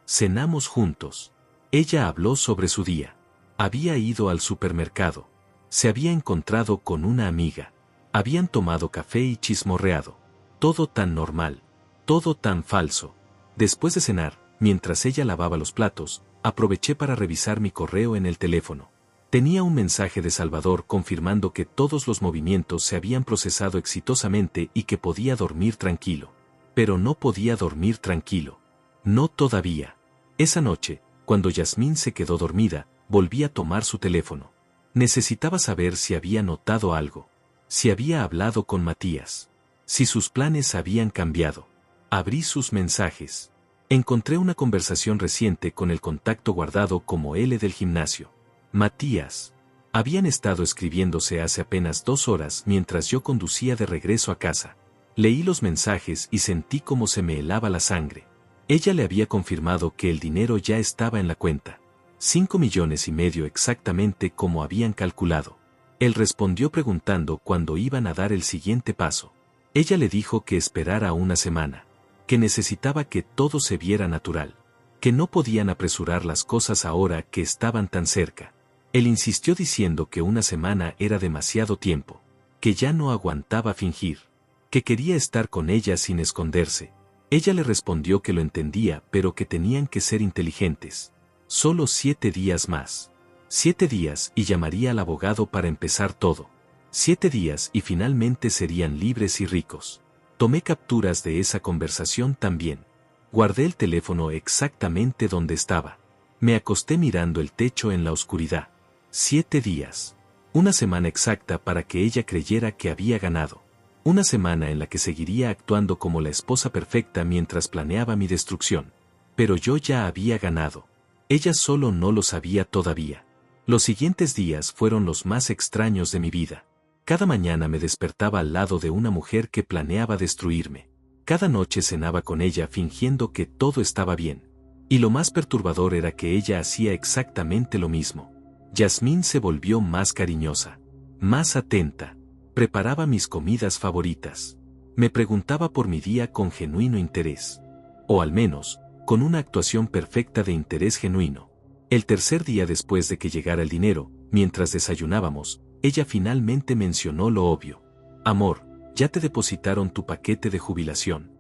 Cenamos juntos. Ella habló sobre su día. Había ido al supermercado. Se había encontrado con una amiga. Habían tomado café y chismorreado. Todo tan normal. Todo tan falso. Después de cenar, mientras ella lavaba los platos, aproveché para revisar mi correo en el teléfono. Tenía un mensaje de Salvador confirmando que todos los movimientos se habían procesado exitosamente y que podía dormir tranquilo. Pero no podía dormir tranquilo. No todavía. Esa noche, cuando Yasmín se quedó dormida, volví a tomar su teléfono. Necesitaba saber si había notado algo, si había hablado con Matías, si sus planes habían cambiado. Abrí sus mensajes. Encontré una conversación reciente con el contacto guardado como L del gimnasio. Matías. Habían estado escribiéndose hace apenas 2 horas mientras yo conducía de regreso a casa. Leí los mensajes y sentí como se me helaba la sangre. Ella le había confirmado que el dinero ya estaba en la cuenta. 5,5 millones exactamente como habían calculado. Él respondió preguntando cuándo iban a dar el siguiente paso. Ella le dijo que esperara una semana, que necesitaba que todo se viera natural, que no podían apresurar las cosas ahora que estaban tan cerca. Él insistió diciendo que una semana era demasiado tiempo, que ya no aguantaba fingir, que quería estar con ella sin esconderse. Ella le respondió que lo entendía pero que tenían que ser inteligentes. Solo 7 días más. 7 días y llamaría al abogado para empezar todo. 7 días y finalmente serían libres y ricos. Tomé capturas de esa conversación también. Guardé el teléfono exactamente donde estaba. Me acosté mirando el techo en la oscuridad. 7 días. Una semana exacta para que ella creyera que había ganado. Una semana en la que seguiría actuando como la esposa perfecta mientras planeaba mi destrucción. Pero yo ya había ganado. Ella solo no lo sabía todavía. Los siguientes días fueron los más extraños de mi vida. Cada mañana me despertaba al lado de una mujer que planeaba destruirme. Cada noche cenaba con ella fingiendo que todo estaba bien. Y lo más perturbador era que ella hacía exactamente lo mismo. Yasmín se volvió más cariñosa, más atenta. Preparaba mis comidas favoritas. Me preguntaba por mi día con genuino interés. O al menos, con una actuación perfecta de interés genuino. El tercer día después de que llegara el dinero, mientras desayunábamos, ella finalmente mencionó lo obvio. Amor, ¿ya te depositaron tu paquete de jubilación?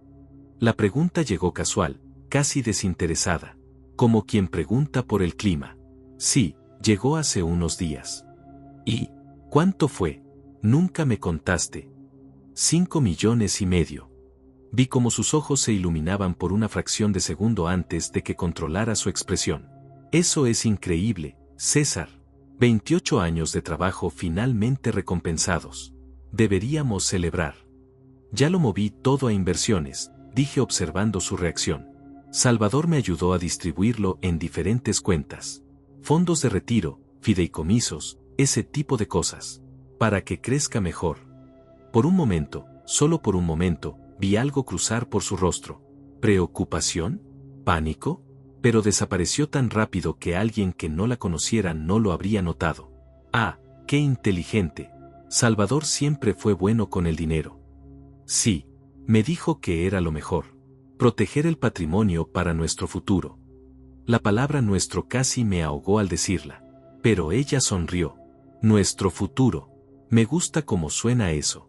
La pregunta llegó casual, casi desinteresada, como quien pregunta por el clima. Sí, llegó hace unos días. ¿Y cuánto fue? Nunca me contaste. 5,5 millones. Vi cómo sus ojos se iluminaban por una fracción de segundo antes de que controlara su expresión. Eso es increíble, César. 28 años de trabajo finalmente recompensados. Deberíamos celebrar. Ya lo moví todo a inversiones, dije observando su reacción. Salvador me ayudó a distribuirlo en diferentes cuentas. Fondos de retiro, fideicomisos, ese tipo de cosas. Para que crezca mejor. Por un momento, solo por un momento, vi algo cruzar por su rostro. ¿Preocupación? ¿Pánico? Pero desapareció tan rápido que alguien que no la conociera no lo habría notado. Ah, qué inteligente. Salvador siempre fue bueno con el dinero. Sí, me dijo que era lo mejor. Proteger el patrimonio para nuestro futuro. La palabra nuestro casi me ahogó al decirla. Pero ella sonrió. Nuestro futuro. Me gusta cómo suena eso.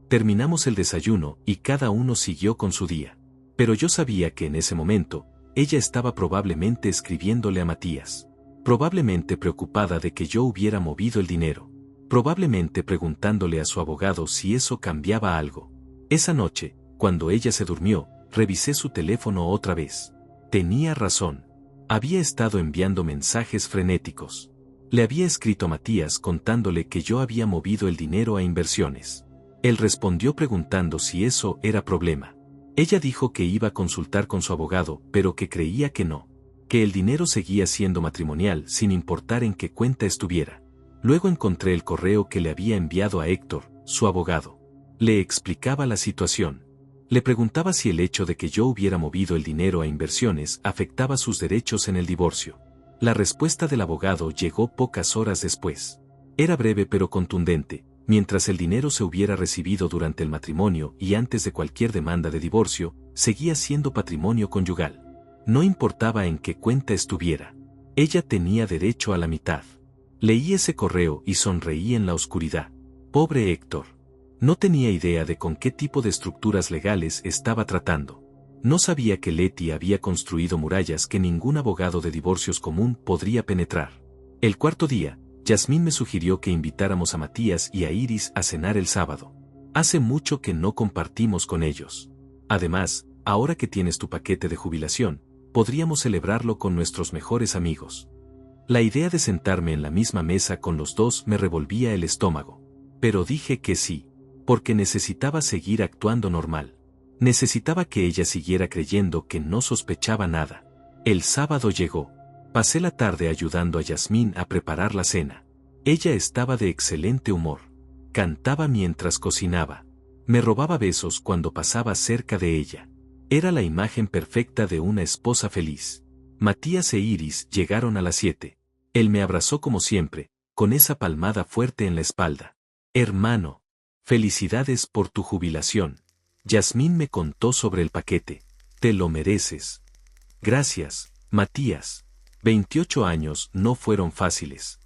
Terminamos el desayuno y cada uno siguió con su día. Pero yo sabía que en ese momento, ella estaba probablemente escribiéndole a Matías. Probablemente preocupada de que yo hubiera movido el dinero. Probablemente preguntándole a su abogado si eso cambiaba algo. Esa noche, cuando ella se durmió, revisé su teléfono otra vez. Tenía razón. Había estado enviando mensajes frenéticos. Le había escrito a Matías contándole que yo había movido el dinero a inversiones. Él respondió preguntando si eso era problema. Ella dijo que iba a consultar con su abogado, pero que creía que no. Que el dinero seguía siendo matrimonial sin importar en qué cuenta estuviera. Luego encontré el correo que le había enviado a Héctor, su abogado. Le explicaba la situación. Le preguntaba si el hecho de que yo hubiera movido el dinero a inversiones afectaba sus derechos en el divorcio. La respuesta del abogado llegó pocas horas después. Era breve pero contundente. Mientras el dinero se hubiera recibido durante el matrimonio y antes de cualquier demanda de divorcio, seguía siendo patrimonio conyugal. No importaba en qué cuenta estuviera. Ella tenía derecho a la mitad. Leí ese correo y sonreí en la oscuridad. Pobre Héctor. No tenía idea de con qué tipo de estructuras legales estaba tratando. No sabía que Leti había construido murallas que ningún abogado de divorcios común podría penetrar. El cuarto día, Yasmín me sugirió que invitáramos a Matías y a Iris a cenar el sábado. Hace mucho que no compartimos con ellos. Además, ahora que tienes tu paquete de jubilación, podríamos celebrarlo con nuestros mejores amigos. La idea de sentarme en la misma mesa con los dos me revolvía el estómago. Pero dije que sí, porque necesitaba seguir actuando normal. Necesitaba que ella siguiera creyendo que no sospechaba nada. El sábado llegó. Pasé la tarde ayudando a Yasmín a preparar la cena. Ella estaba de excelente humor. Cantaba mientras cocinaba. Me robaba besos cuando pasaba cerca de ella. Era la imagen perfecta de una esposa feliz. Matías e Iris llegaron a las 7. Él me abrazó como siempre, con esa palmada fuerte en la espalda. Hermano, felicidades por tu jubilación. Yasmín me contó sobre el paquete. Te lo mereces. Gracias, Matías. 28 años no fueron fáciles.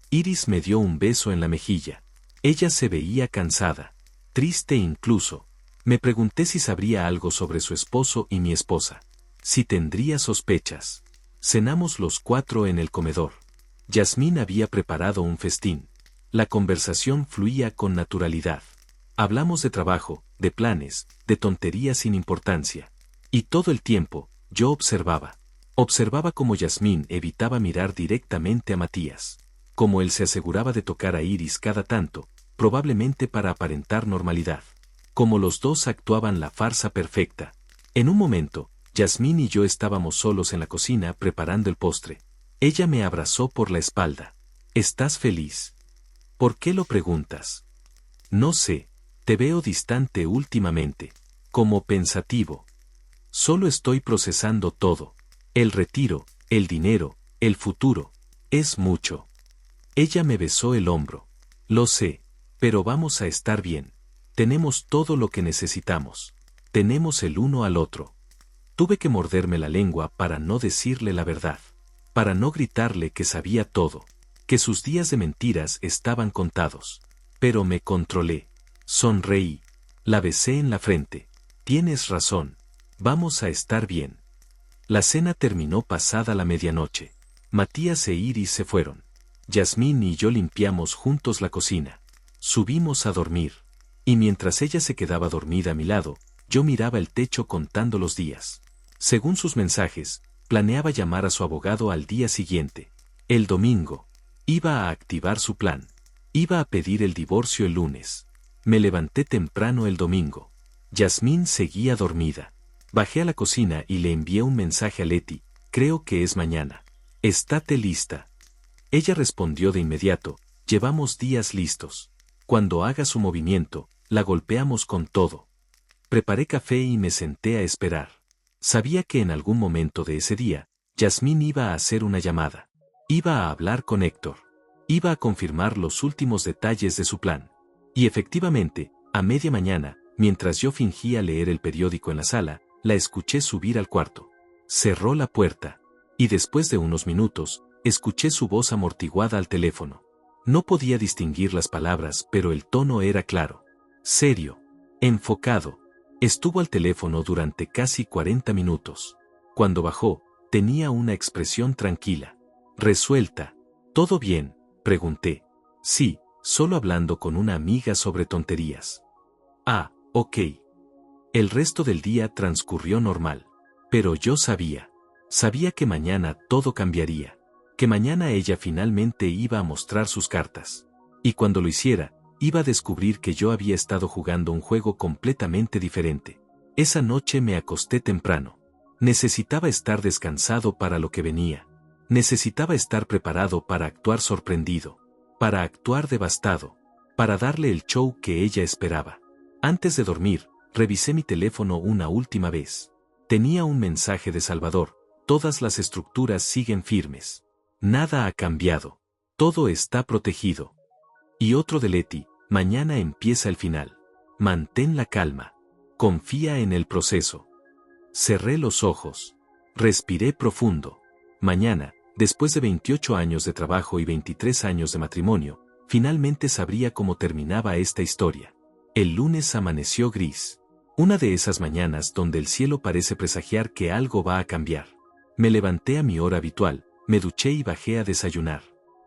Iris me dio un beso en la mejilla. Ella se veía cansada, triste incluso. Me pregunté si sabría algo sobre su esposo y mi esposa. Si tendría sospechas. Cenamos los 4 en el comedor. Yasmín había preparado un festín. La conversación fluía con naturalidad. Hablamos de trabajo, de planes, de tonterías sin importancia. Y todo el tiempo, yo observaba. Observaba cómo Yasmín evitaba mirar directamente a Matías. Cómo él se aseguraba de tocar a Iris cada tanto, probablemente para aparentar normalidad. Cómo los dos actuaban la farsa perfecta. En un momento, Yasmín y yo estábamos solos en la cocina preparando el postre. Ella me abrazó por la espalda. ¿Estás feliz? ¿Por qué lo preguntas? No sé, te veo distante últimamente, como pensativo. Solo estoy procesando todo. El retiro, el dinero, el futuro. Es mucho. Ella me besó el hombro. Lo sé, pero vamos a estar bien. Tenemos todo lo que necesitamos. Tenemos el uno al otro. Tuve que morderme la lengua para no decirle la verdad. Para no gritarle que sabía todo. Que sus días de mentiras estaban contados. Pero me controlé. Sonreí. La besé en la frente. Tienes razón. Vamos a estar bien. La cena terminó pasada la medianoche. Matías e Iris se fueron. Yasmín y yo limpiamos juntos la cocina. Subimos a dormir. Y mientras ella se quedaba dormida a mi lado, yo miraba el techo contando los días. Según sus mensajes, planeaba llamar a su abogado al día siguiente. El domingo. Iba a activar su plan. Iba a pedir el divorcio el lunes. Me levanté temprano el domingo. Yasmín seguía dormida. Bajé a la cocina y le envié un mensaje a Leti. Creo que es mañana. Estate lista. Ella respondió de inmediato. Llevamos días listos. Cuando haga su movimiento, la golpeamos con todo. Preparé café y me senté a esperar. Sabía que en algún momento de ese día, Yasmín iba a hacer una llamada. Iba a hablar con Héctor. Iba a confirmar los últimos detalles de su plan. Y efectivamente, a media mañana, mientras yo fingía leer el periódico en la sala, la escuché subir al cuarto. Cerró la puerta. Y después de unos minutos, escuché su voz amortiguada al teléfono. No podía distinguir las palabras, pero el tono era claro. Serio. Enfocado. Estuvo al teléfono durante casi 40 minutos. Cuando bajó, tenía una expresión tranquila. Resuelta. ¿Todo bien?, pregunté. Sí, solo hablando con una amiga sobre tonterías. Ah, ok. El resto del día transcurrió normal. Pero yo sabía que mañana todo cambiaría. Que mañana ella finalmente iba a mostrar sus cartas. Y cuando lo hiciera, iba a descubrir que yo había estado jugando un juego completamente diferente. Esa noche me acosté temprano. Necesitaba estar descansado para lo que venía. Necesitaba estar preparado para actuar sorprendido. Para actuar devastado. Para darle el show que ella esperaba. Antes de dormir, revisé mi teléfono una última vez. Tenía un mensaje de Salvador. Todas las estructuras siguen firmes. Nada ha cambiado. Todo está protegido. Y otro de Leti. Mañana empieza el final. Mantén la calma. Confía en el proceso. Cerré los ojos. Respiré profundo. Mañana, después de 28 años de trabajo y 23 años de matrimonio, finalmente sabría cómo terminaba esta historia. El lunes amaneció gris. Una de esas mañanas donde el cielo parece presagiar que algo va a cambiar. Me levanté a mi hora habitual, me duché y bajé a desayunar.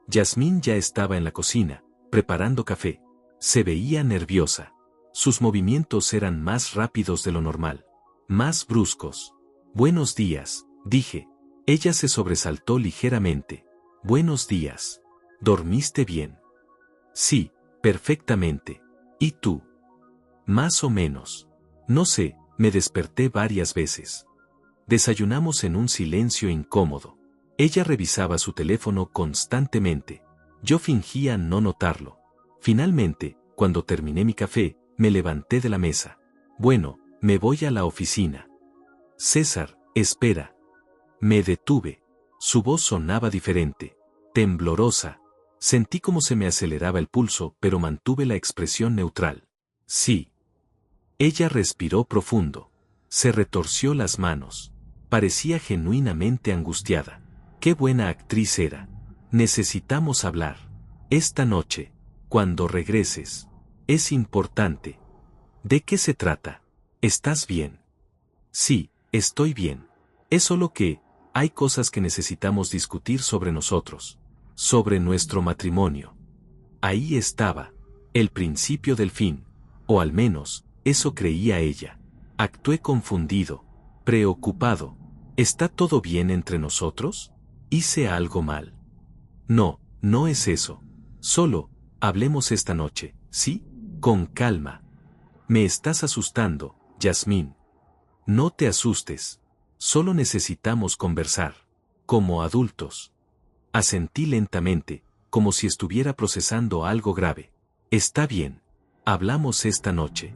Yasmín ya estaba en la cocina, preparando café. Se veía nerviosa. Sus movimientos eran más rápidos de lo normal. Más bruscos. Buenos días, dije. Ella se sobresaltó ligeramente. Buenos días. ¿Dormiste bien? Sí, perfectamente. ¿Y tú? Más o menos. No sé, me desperté varias veces. Desayunamos en un silencio incómodo. Ella revisaba su teléfono constantemente. Yo fingía no notarlo. Finalmente, cuando terminé mi café, me levanté de la mesa. Bueno, me voy a la oficina. César, espera. Me detuve. Su voz sonaba diferente, temblorosa. Sentí como se me aceleraba el pulso, pero mantuve la expresión neutral. Sí. Ella respiró profundo. Se retorció las manos. Parecía genuinamente angustiada. Qué buena actriz era. Necesitamos hablar. Esta noche, cuando regreses. Es importante. ¿De qué se trata? ¿Estás bien? Sí, estoy bien. Es solo que, hay cosas que necesitamos discutir sobre nosotros. Sobre nuestro matrimonio. Ahí estaba. El principio del fin. O al menos, eso creía ella. Actué confundido. Preocupado. ¿Está todo bien entre nosotros? ¿Hice algo mal? No, no es eso. Solo, hablemos esta noche, ¿sí? Con calma. Me estás asustando, Yasmín. No te asustes. Solo necesitamos conversar. Como adultos. Asentí lentamente, como si estuviera procesando algo grave. Está bien. Hablamos esta noche.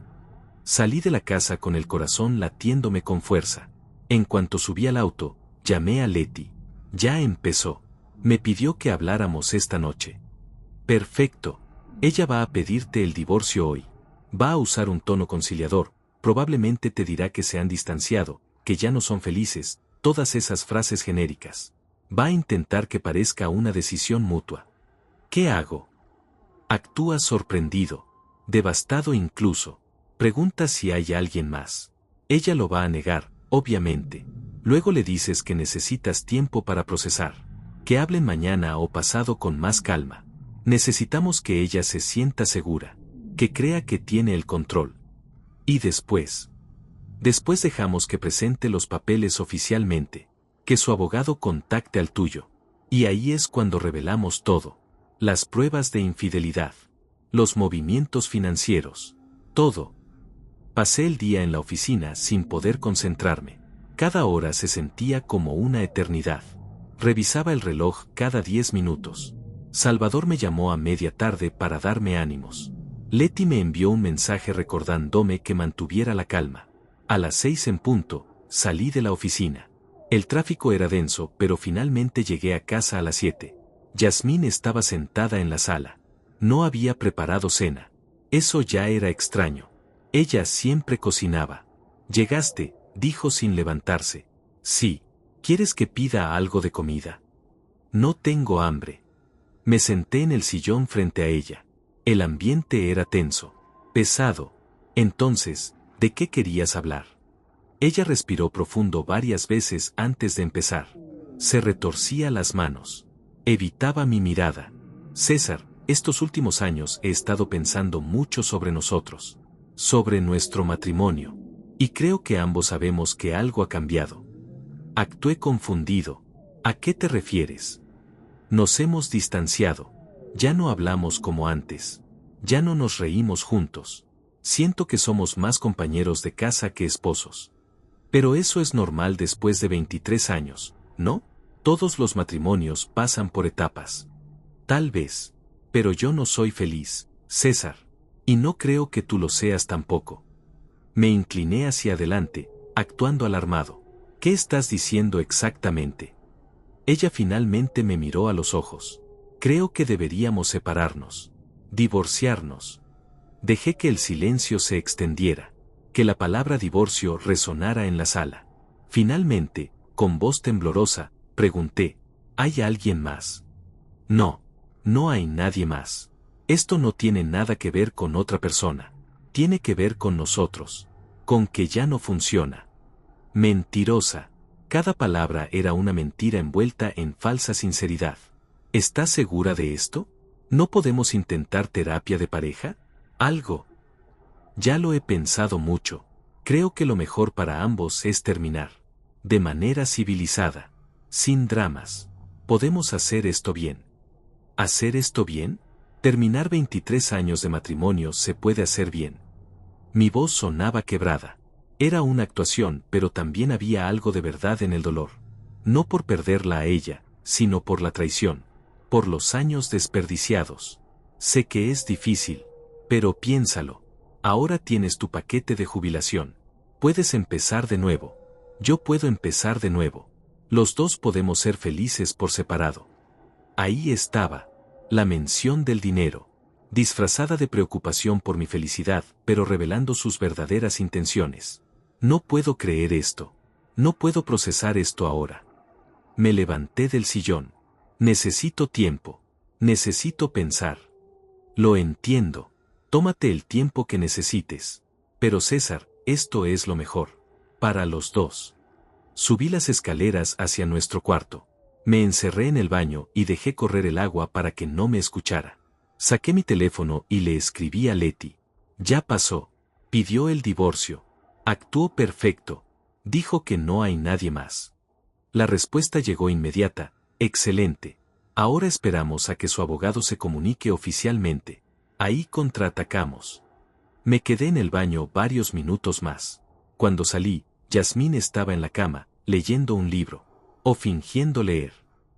Salí de la casa con el corazón latiéndome con fuerza. En cuanto subí al auto, llamé a Leti. Ya empezó. Me pidió que habláramos esta noche. Perfecto. Ella va a pedirte el divorcio hoy. Va a usar un tono conciliador, probablemente te dirá que se han distanciado, que ya no son felices, todas esas frases genéricas. Va a intentar que parezca una decisión mutua. ¿Qué hago? Actúa sorprendido, devastado incluso. Pregunta si hay alguien más. Ella lo va a negar, obviamente. Luego le dices que necesitas tiempo para procesar. Que hablen mañana o pasado con más calma. Necesitamos que ella se sienta segura. Que crea que tiene el control. Y después. Después dejamos que presente los papeles oficialmente. Que su abogado contacte al tuyo. Y ahí es cuando revelamos todo. Las pruebas de infidelidad. Los movimientos financieros. Todo. Pasé el día en la oficina sin poder concentrarme. Cada hora se sentía como una eternidad. Revisaba el reloj cada 10 minutos. Salvador me llamó a media tarde para darme ánimos. Leti me envió un mensaje recordándome que mantuviera la calma. A las 6 en punto, salí de la oficina. El tráfico era denso, pero finalmente llegué a casa a las 7. Yasmín estaba sentada en la sala. No había preparado cena. Eso ya era extraño. Ella siempre cocinaba. Llegaste, dijo sin levantarse. Sí. ¿Quieres que pida algo de comida? No tengo hambre. Me senté en el sillón frente a ella. El ambiente era tenso, pesado. Entonces, ¿de qué querías hablar? Ella respiró profundo varias veces antes de empezar. Se retorcía las manos. Evitaba mi mirada. César, estos últimos años he estado pensando mucho sobre nosotros. Sobre nuestro matrimonio. Y creo que ambos sabemos que algo ha cambiado. Actué confundido. ¿A qué te refieres? Nos hemos distanciado. Ya no hablamos como antes. Ya no nos reímos juntos. Siento que somos más compañeros de casa que esposos. Pero eso es normal después de 23 años, ¿no? Todos los matrimonios pasan por etapas. Tal vez. Pero yo no soy feliz, César. Y no creo que tú lo seas tampoco. Me incliné hacia adelante, actuando alarmado. ¿Qué estás diciendo exactamente? Ella finalmente me miró a los ojos. Creo que deberíamos separarnos. Divorciarnos. Dejé que el silencio se extendiera. Que la palabra divorcio resonara en la sala. Finalmente, con voz temblorosa, pregunté, ¿hay alguien más? No, no hay nadie más. Esto no tiene nada que ver con otra persona. Tiene que ver con nosotros. Con que ya no funciona. Mentirosa. Cada palabra era una mentira envuelta en falsa sinceridad. ¿Estás segura de esto? ¿No podemos intentar terapia de pareja? Algo. Ya lo he pensado mucho. Creo que lo mejor para ambos es terminar. De manera civilizada. Sin dramas. Podemos hacer esto bien. ¿Hacer esto bien? Terminar 23 años de matrimonio se puede hacer bien. Mi voz sonaba quebrada. Era una actuación, pero también había algo de verdad en el dolor. No por perderla a ella, sino por la traición. Por los años desperdiciados. Sé que es difícil, pero piénsalo. Ahora tienes tu paquete de jubilación. Puedes empezar de nuevo. Yo puedo empezar de nuevo. Los dos podemos ser felices por separado. Ahí estaba. La mención del dinero. Disfrazada de preocupación por mi felicidad, pero revelando sus verdaderas intenciones. No puedo creer esto. No puedo procesar esto ahora. Me levanté del sillón. Necesito tiempo. Necesito pensar. Lo entiendo. Tómate el tiempo que necesites. Pero César, esto es lo mejor. Para los dos. Subí las escaleras hacia nuestro cuarto. Me encerré en el baño y dejé correr el agua para que no me escuchara. Saqué mi teléfono y le escribí a Leti. Ya pasó. Pidió el divorcio. Actuó perfecto. Dijo que no hay nadie más. La respuesta llegó inmediata. Excelente. Ahora esperamos a que su abogado se comunique oficialmente. Ahí contraatacamos. Me quedé en el baño varios minutos más. Cuando salí, Yasmín estaba en la cama, leyendo un libro. O fingiendo leer.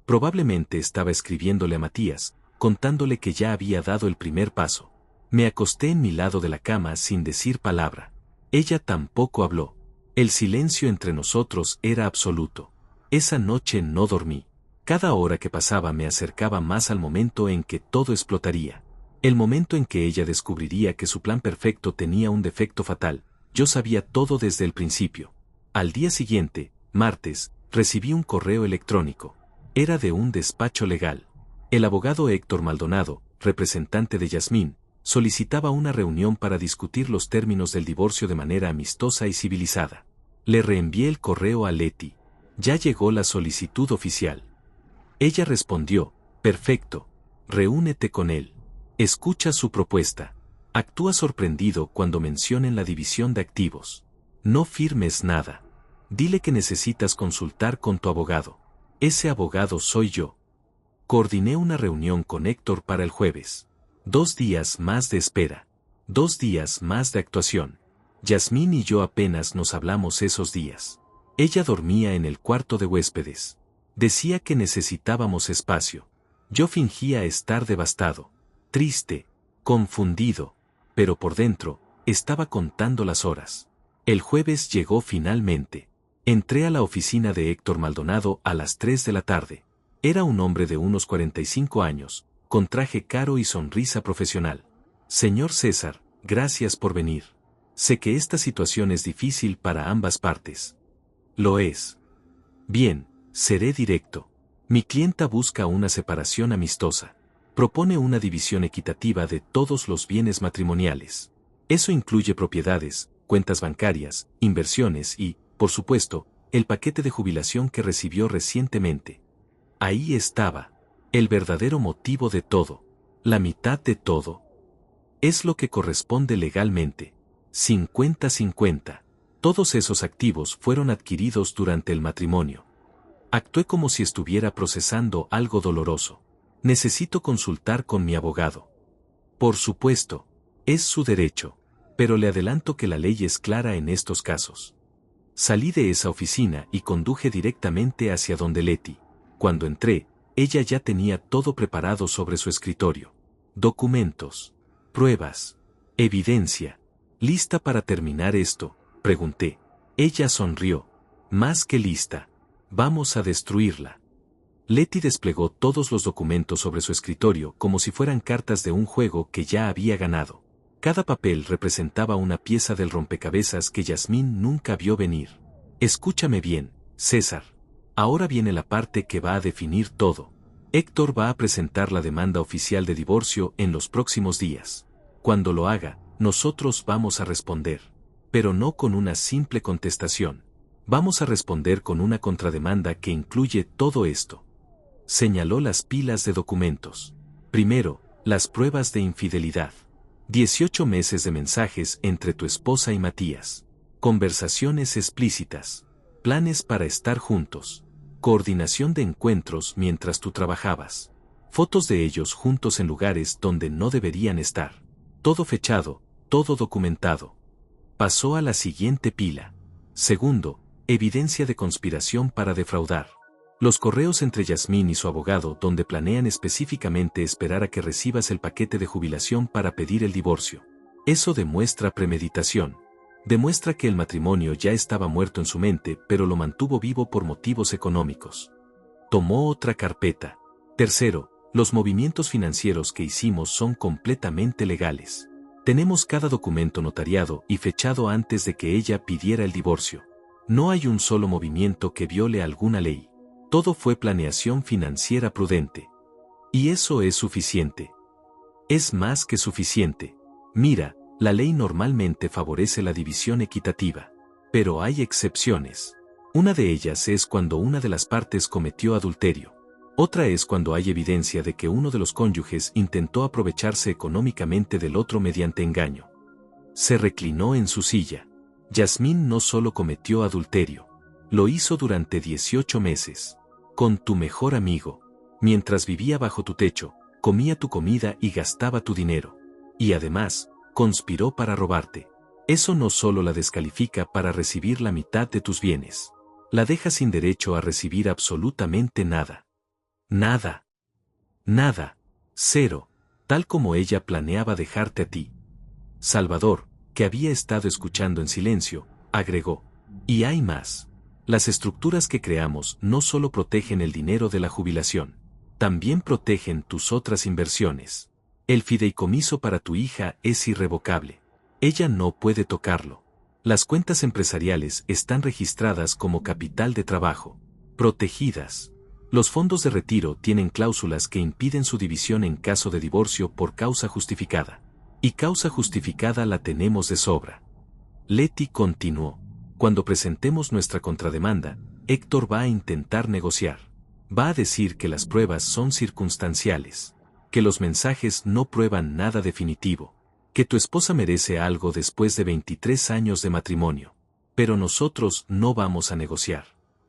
Probablemente estaba escribiéndole a Matías, contándole que ya había dado el primer paso. Me acosté en mi lado de la cama sin decir palabra. Ella tampoco habló. El silencio entre nosotros era absoluto. Esa noche no dormí. Cada hora que pasaba me acercaba más al momento en que todo explotaría. El momento en que ella descubriría que su plan perfecto tenía un defecto fatal. Yo sabía todo desde el principio. Al día siguiente, martes, recibí un correo electrónico. Era de un despacho legal. El abogado Héctor Maldonado, representante de Yasmín, solicitaba una reunión para discutir los términos del divorcio de manera amistosa y civilizada. Le reenvié el correo a Leti. Ya llegó la solicitud oficial. Ella respondió, perfecto, reúnete con él. Escucha su propuesta. Actúa sorprendido cuando mencionen la división de activos. No firmes nada. Dile que necesitas consultar con tu abogado. Ese abogado soy yo. Coordiné una reunión con Héctor para el jueves. 2 días más de espera. 2 días más de actuación. Yasmín y yo apenas nos hablamos esos días. Ella dormía en el cuarto de huéspedes. Decía que necesitábamos espacio. Yo fingía estar devastado, triste, confundido, pero por dentro, estaba contando las horas. El jueves llegó finalmente. Entré a la oficina de Héctor Maldonado a las 3 de la tarde. Era un hombre de unos 45 años, con traje caro y sonrisa profesional. Señor César, gracias por venir. Sé que esta situación es difícil para ambas partes. Lo es. Bien, seré directo. Mi clienta busca una separación amistosa. Propone una división equitativa de todos los bienes matrimoniales. Eso incluye propiedades, cuentas bancarias, inversiones y, por supuesto, el paquete de jubilación que recibió recientemente. Ahí estaba. El verdadero motivo de todo. La mitad de todo. Es lo que corresponde legalmente. 50-50. Todos esos activos fueron adquiridos durante el matrimonio. Actué como si estuviera procesando algo doloroso. Necesito consultar con mi abogado. Por supuesto, es su derecho, pero le adelanto que la ley es clara en estos casos. Salí de esa oficina y conduje directamente hacia donde Leti. Cuando entré, ella ya tenía todo preparado sobre su escritorio. Documentos, pruebas, evidencia. ¿Lista para terminar esto?, pregunté. Ella sonrió. Más que lista. Vamos a destruirla. Leti desplegó todos los documentos sobre su escritorio como si fueran cartas de un juego que ya había ganado. Cada papel representaba una pieza del rompecabezas que Yasmín nunca vio venir. Escúchame bien, César. Ahora viene la parte que va a definir todo. Héctor va a presentar la demanda oficial de divorcio en los próximos días. Cuando lo haga, nosotros vamos a responder. Pero no con una simple contestación. Vamos a responder con una contrademanda que incluye todo esto. Señaló las pilas de documentos. Primero, las pruebas de infidelidad. 18 meses de mensajes entre tu esposa y Matías. Conversaciones explícitas. Planes para estar juntos. Coordinación de encuentros mientras tú trabajabas. Fotos de ellos juntos en lugares donde no deberían estar. Todo fechado, todo documentado. Pasó a la siguiente pila. Segundo, evidencia de conspiración para defraudar. Los correos entre Yasmín y su abogado donde planean específicamente esperar a que recibas el paquete de jubilación para pedir el divorcio. Eso demuestra premeditación. Demuestra que el matrimonio ya estaba muerto en su mente, pero lo mantuvo vivo por motivos económicos. Tomó otra carpeta. Tercero, los movimientos financieros que hicimos son completamente legales. Tenemos cada documento notariado y fechado antes de que ella pidiera el divorcio. No hay un solo movimiento que viole alguna ley. Todo fue planeación financiera prudente. Y eso es suficiente. Es más que suficiente. Mira, la ley normalmente favorece la división equitativa. Pero hay excepciones. Una de ellas es cuando una de las partes cometió adulterio. Otra es cuando hay evidencia de que uno de los cónyuges intentó aprovecharse económicamente del otro mediante engaño. Se reclinó en su silla. Yasmín no solo cometió adulterio. Lo hizo durante 18 meses. Con tu mejor amigo. Mientras vivía bajo tu techo, comía tu comida y gastaba tu dinero. Y además, conspiró para robarte. Eso no solo la descalifica para recibir la mitad de tus bienes. La deja sin derecho a recibir absolutamente nada. Nada. Nada. Cero. Tal como ella planeaba dejarte a ti. Salvador, que había estado escuchando en silencio, agregó. Y hay más. Las estructuras que creamos no solo protegen el dinero de la jubilación, también protegen tus otras inversiones. El fideicomiso para tu hija es irrevocable. Ella no puede tocarlo. Las cuentas empresariales están registradas como capital de trabajo, protegidas. Los fondos de retiro tienen cláusulas que impiden su división en caso de divorcio por causa justificada. Y causa justificada la tenemos de sobra. Leti continuó. Cuando presentemos nuestra contrademanda, Héctor va a intentar negociar. Va a decir que las pruebas son circunstanciales. Que los mensajes no prueban nada definitivo. Que tu esposa merece algo después de 23 años de matrimonio. Pero nosotros no vamos a negociar.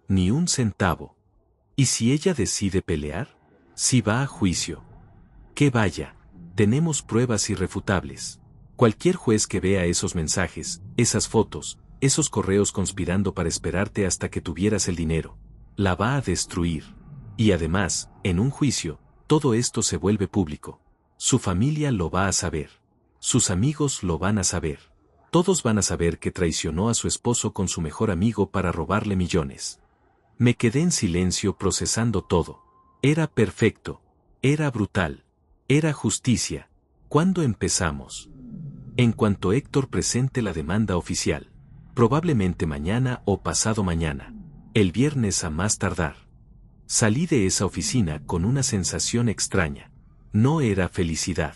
Ni un centavo. ¿Y si ella decide pelear? Si va a juicio. Que vaya. Tenemos pruebas irrefutables. Cualquier juez que vea esos mensajes, esas fotos, esos correos conspirando para esperarte hasta que tuvieras el dinero, la va a destruir. Y además, en un juicio, todo esto se vuelve público. Su familia lo va a saber. Sus amigos lo van a saber. Todos van a saber que traicionó a su esposo con su mejor amigo para robarle millones. Me quedé en silencio procesando todo. Era perfecto. Era brutal. Era justicia. ¿Cuándo empezamos? En cuanto Héctor presente la demanda oficial. Probablemente mañana o pasado mañana. El viernes a más tardar. Salí de esa oficina con una sensación extraña. No era felicidad.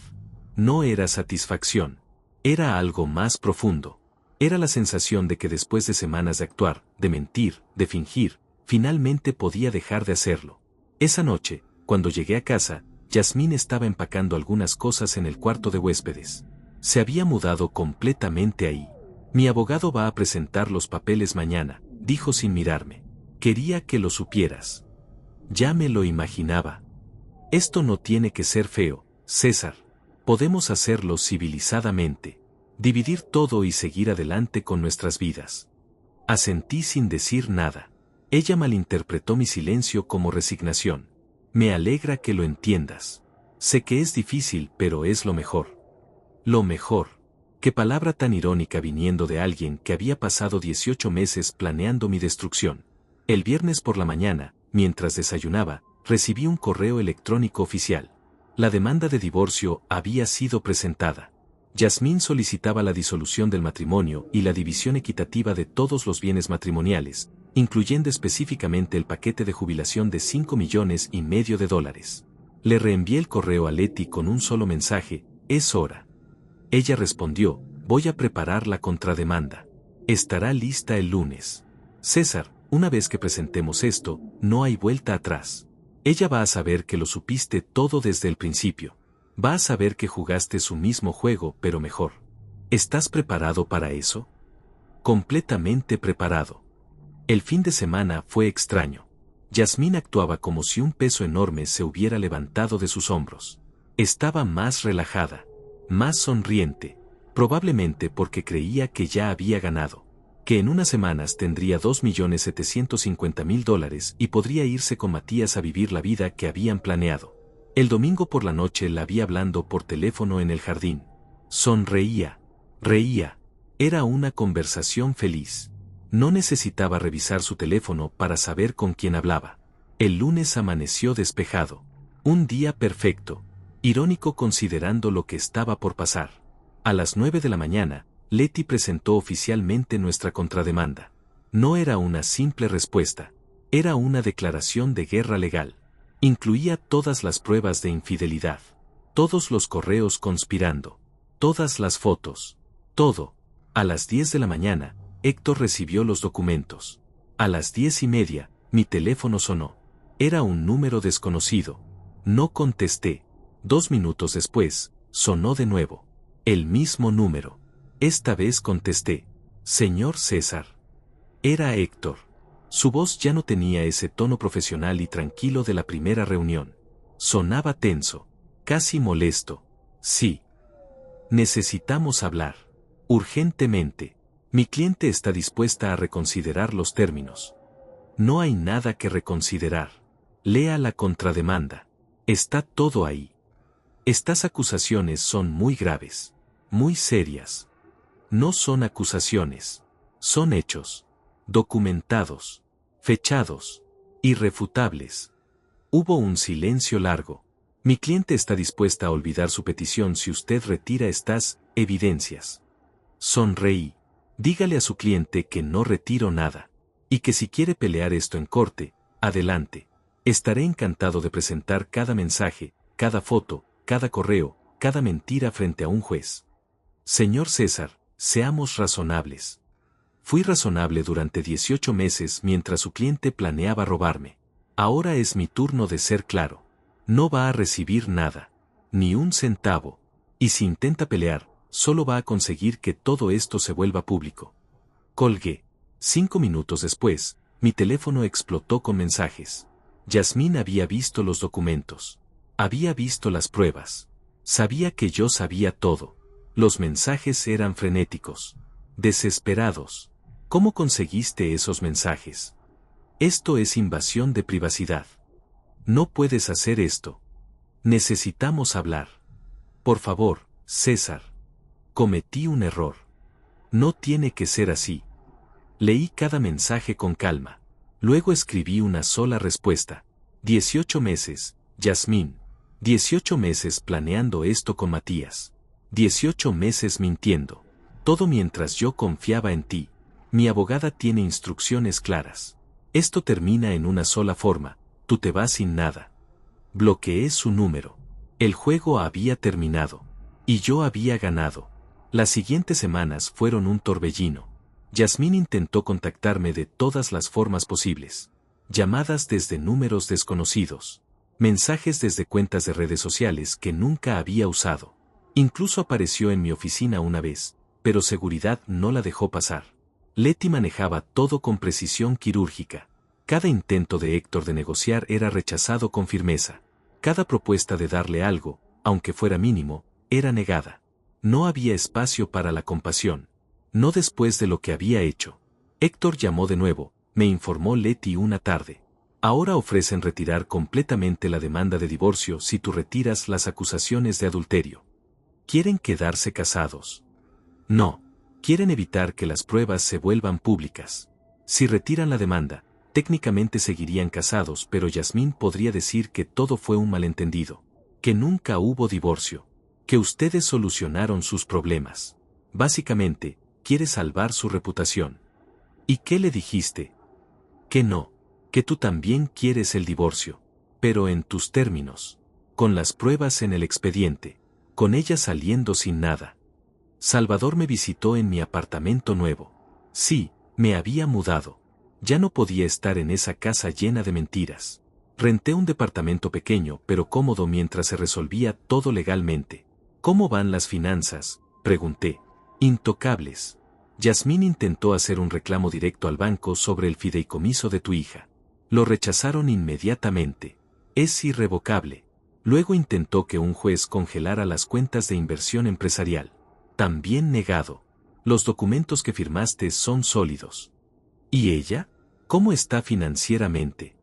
No era satisfacción. Era algo más profundo. Era la sensación de que después de semanas de actuar, de mentir, de fingir, finalmente podía dejar de hacerlo. Esa noche, cuando llegué a casa, Yasmín estaba empacando algunas cosas en el cuarto de huéspedes. Se había mudado completamente ahí. Mi abogado va a presentar los papeles mañana, dijo sin mirarme. Quería que lo supieras. Ya me lo imaginaba. Esto no tiene que ser feo, César. Podemos hacerlo civilizadamente. Dividir todo y seguir adelante con nuestras vidas. Asentí sin decir nada. Ella malinterpretó mi silencio como resignación. Me alegra que lo entiendas. Sé que es difícil, pero es lo mejor. Lo mejor. Qué palabra tan irónica viniendo de alguien que había pasado 18 meses planeando mi destrucción. El viernes por la mañana, mientras desayunaba, recibí un correo electrónico oficial. La demanda de divorcio había sido presentada. Yasmín solicitaba la disolución del matrimonio y la división equitativa de todos los bienes matrimoniales, incluyendo específicamente el paquete de jubilación de $5,5 millones. Le reenvié el correo a Leti con un solo mensaje: es hora. Ella respondió: voy a preparar la contrademanda. Estará lista el lunes. César, una vez que presentemos esto, no hay vuelta atrás. Ella va a saber que lo supiste todo desde el principio. Va a saber que jugaste su mismo juego, pero mejor. ¿Estás preparado para eso? Completamente preparado. El fin de semana fue extraño. Yasmín actuaba como si un peso enorme se hubiera levantado de sus hombros. Estaba más relajada, más sonriente, probablemente porque creía que ya había ganado, que en unas semanas tendría $2.750.000 y podría irse con Matías a vivir la vida que habían planeado. El domingo por la noche la vi hablando por teléfono en el jardín. Sonreía, reía. Era una conversación feliz. No necesitaba revisar su teléfono para saber con quién hablaba. El lunes amaneció despejado. Un día perfecto. Irónico considerando lo que estaba por pasar. A las 9 de la mañana, Leti presentó oficialmente nuestra contrademanda. No era una simple respuesta. Era una declaración de guerra legal. Incluía todas las pruebas de infidelidad. Todos los correos conspirando. Todas las fotos. Todo. A las 10 de la mañana, Héctor recibió los documentos. A las 10:30, mi teléfono sonó. Era un número desconocido. No contesté. 2 minutos después, sonó de nuevo. El mismo número. Esta vez contesté. Señor César. Era Héctor. Su voz ya no tenía ese tono profesional y tranquilo de la primera reunión. Sonaba tenso, casi molesto. Sí. Necesitamos hablar. Urgentemente. Mi cliente está dispuesta a reconsiderar los términos. No hay nada que reconsiderar. Lea la contrademanda. Está todo ahí. Estas acusaciones son muy graves, muy serias. No son acusaciones. Son hechos. Documentados. Fechados. Irrefutables. Hubo un silencio largo. Mi cliente está dispuesta a olvidar su petición si usted retira estas evidencias. Sonreí. Dígale a su cliente que no retiro nada. Y que si quiere pelear esto en corte, adelante. Estaré encantado de presentar cada mensaje, cada foto, cada correo, cada mentira frente a un juez. Señor César, seamos razonables. Fui razonable durante 18 meses mientras su cliente planeaba robarme. Ahora es mi turno de ser claro. No va a recibir nada. Ni un centavo. Y si intenta pelear, solo va a conseguir que todo esto se vuelva público. Colgué. 5 minutos después, mi teléfono explotó con mensajes. Yasmín había visto los documentos. Había visto las pruebas. Sabía que yo sabía todo. Los mensajes eran frenéticos. Desesperados. ¿Cómo conseguiste esos mensajes? Esto es invasión de privacidad. No puedes hacer esto. Necesitamos hablar. Por favor, César. Cometí un error. No tiene que ser así. Leí cada mensaje con calma. Luego escribí una sola respuesta. 18 meses, Yasmín. 18 meses planeando esto con Matías. 18 meses mintiendo. Todo mientras yo confiaba en ti. Mi abogada tiene instrucciones claras. Esto termina en una sola forma. Tú te vas sin nada. Bloqueé su número. El juego había terminado. Y yo había ganado. Las siguientes semanas fueron un torbellino. Yasmín intentó contactarme de todas las formas posibles. Llamadas desde números desconocidos. Mensajes desde cuentas de redes sociales que nunca había usado. Incluso apareció en mi oficina una vez, pero seguridad no la dejó pasar. Leti manejaba todo con precisión quirúrgica. Cada intento de Héctor de negociar era rechazado con firmeza. Cada propuesta de darle algo, aunque fuera mínimo, era negada. No había espacio para la compasión. No después de lo que había hecho. Héctor llamó de nuevo, me informó Leti una tarde. Ahora ofrecen retirar completamente la demanda de divorcio si tú retiras las acusaciones de adulterio. ¿Quieren quedarse casados? No. Quieren evitar que las pruebas se vuelvan públicas. Si retiran la demanda, técnicamente seguirían casados, pero Yasmín podría decir que todo fue un malentendido. Que nunca hubo divorcio. Que ustedes solucionaron sus problemas. Básicamente, quiere salvar su reputación. ¿Y qué le dijiste? Que no. Que tú también quieres el divorcio. Pero en tus términos. Con las pruebas en el expediente. Con ella saliendo sin nada. Salvador me visitó en mi apartamento nuevo. Sí, me había mudado. Ya no podía estar en esa casa llena de mentiras. Renté un departamento pequeño pero cómodo mientras se resolvía todo legalmente. ¿Cómo van las finanzas?, pregunté. Intocables. Yasmín intentó hacer un reclamo directo al banco sobre el fideicomiso de tu hija. Lo rechazaron inmediatamente. Es irrevocable. Luego intentó que un juez congelara las cuentas de inversión empresarial. También negado. Los documentos que firmaste son sólidos. ¿Y ella? ¿Cómo está financieramente?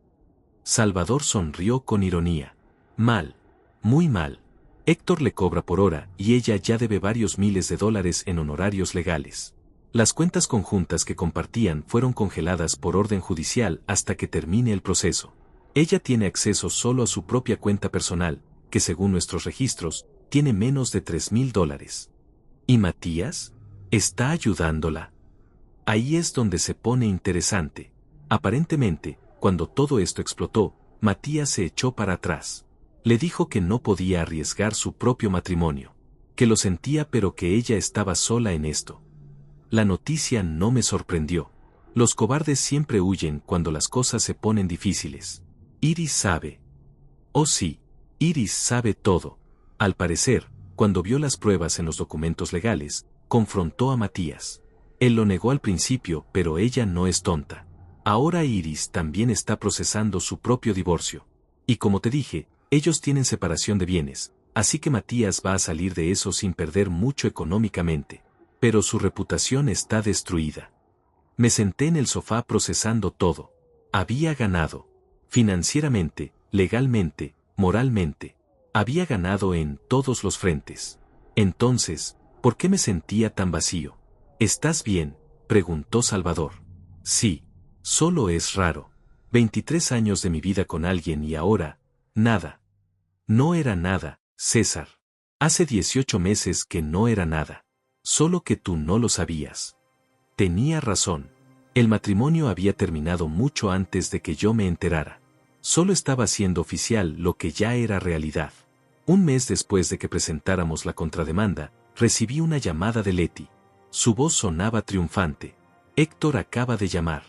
Salvador sonrió con ironía. Mal. Muy mal. Héctor le cobra por hora y ella ya debe varios miles de dólares en honorarios legales. Las cuentas conjuntas que compartían fueron congeladas por orden judicial hasta que termine el proceso. Ella tiene acceso solo a su propia cuenta personal, que según nuestros registros, tiene menos de $3,000. ¿Y Matías? ¿Está ayudándola? Ahí es donde se pone interesante. Aparentemente, cuando todo esto explotó, Matías se echó para atrás. Le dijo que no podía arriesgar su propio matrimonio, que lo sentía pero que ella estaba sola en esto. La noticia no me sorprendió. Los cobardes siempre huyen cuando las cosas se ponen difíciles. Iris sabe. Oh sí, Iris sabe todo. Al parecer, cuando vio las pruebas en los documentos legales, confrontó a Matías. Él lo negó al principio, pero ella no es tonta. Ahora Iris también está procesando su propio divorcio. Y como te dije, ellos tienen separación de bienes, así que Matías va a salir de eso sin perder mucho económicamente. Pero su reputación está destruida. Me senté en el sofá procesando todo. Había ganado. Financieramente, legalmente, moralmente. Había ganado en todos los frentes. Entonces, ¿por qué me sentía tan vacío? ¿Estás bien?, preguntó Salvador. Sí, solo es raro. 23 años de mi vida con alguien y ahora, nada. No era nada, César. Hace 18 meses que no era nada. Solo que tú no lo sabías. Tenía razón. El matrimonio había terminado mucho antes de que yo me enterara. Solo estaba haciendo oficial lo que ya era realidad. Un mes después de que presentáramos la contrademanda, recibí una llamada de Leti. Su voz sonaba triunfante. Héctor acaba de llamar.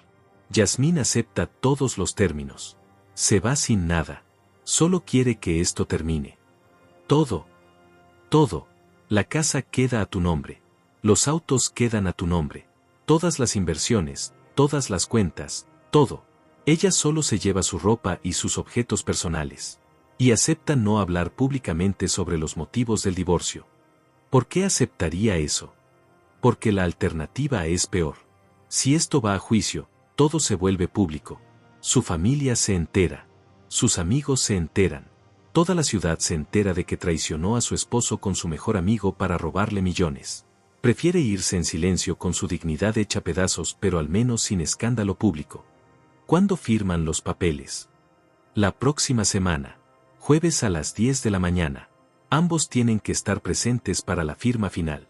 Yasmín acepta todos los términos. Se va sin nada. Solo quiere que esto termine. Todo. Todo. La casa queda a tu nombre. Los autos quedan a tu nombre. Todas las inversiones, todas las cuentas, todo. Ella solo se lleva su ropa y sus objetos personales. Y acepta no hablar públicamente sobre los motivos del divorcio. ¿Por qué aceptaría eso? Porque la alternativa es peor. Si esto va a juicio, todo se vuelve público. Su familia se entera. Sus amigos se enteran. Toda la ciudad se entera de que traicionó a su esposo con su mejor amigo para robarle millones. Prefiere irse en silencio con su dignidad hecha pedazos pero al menos sin escándalo público. ¿Cuándo firman los papeles? La próxima semana. Jueves a las 10 de la mañana. Ambos tienen que estar presentes para la firma final.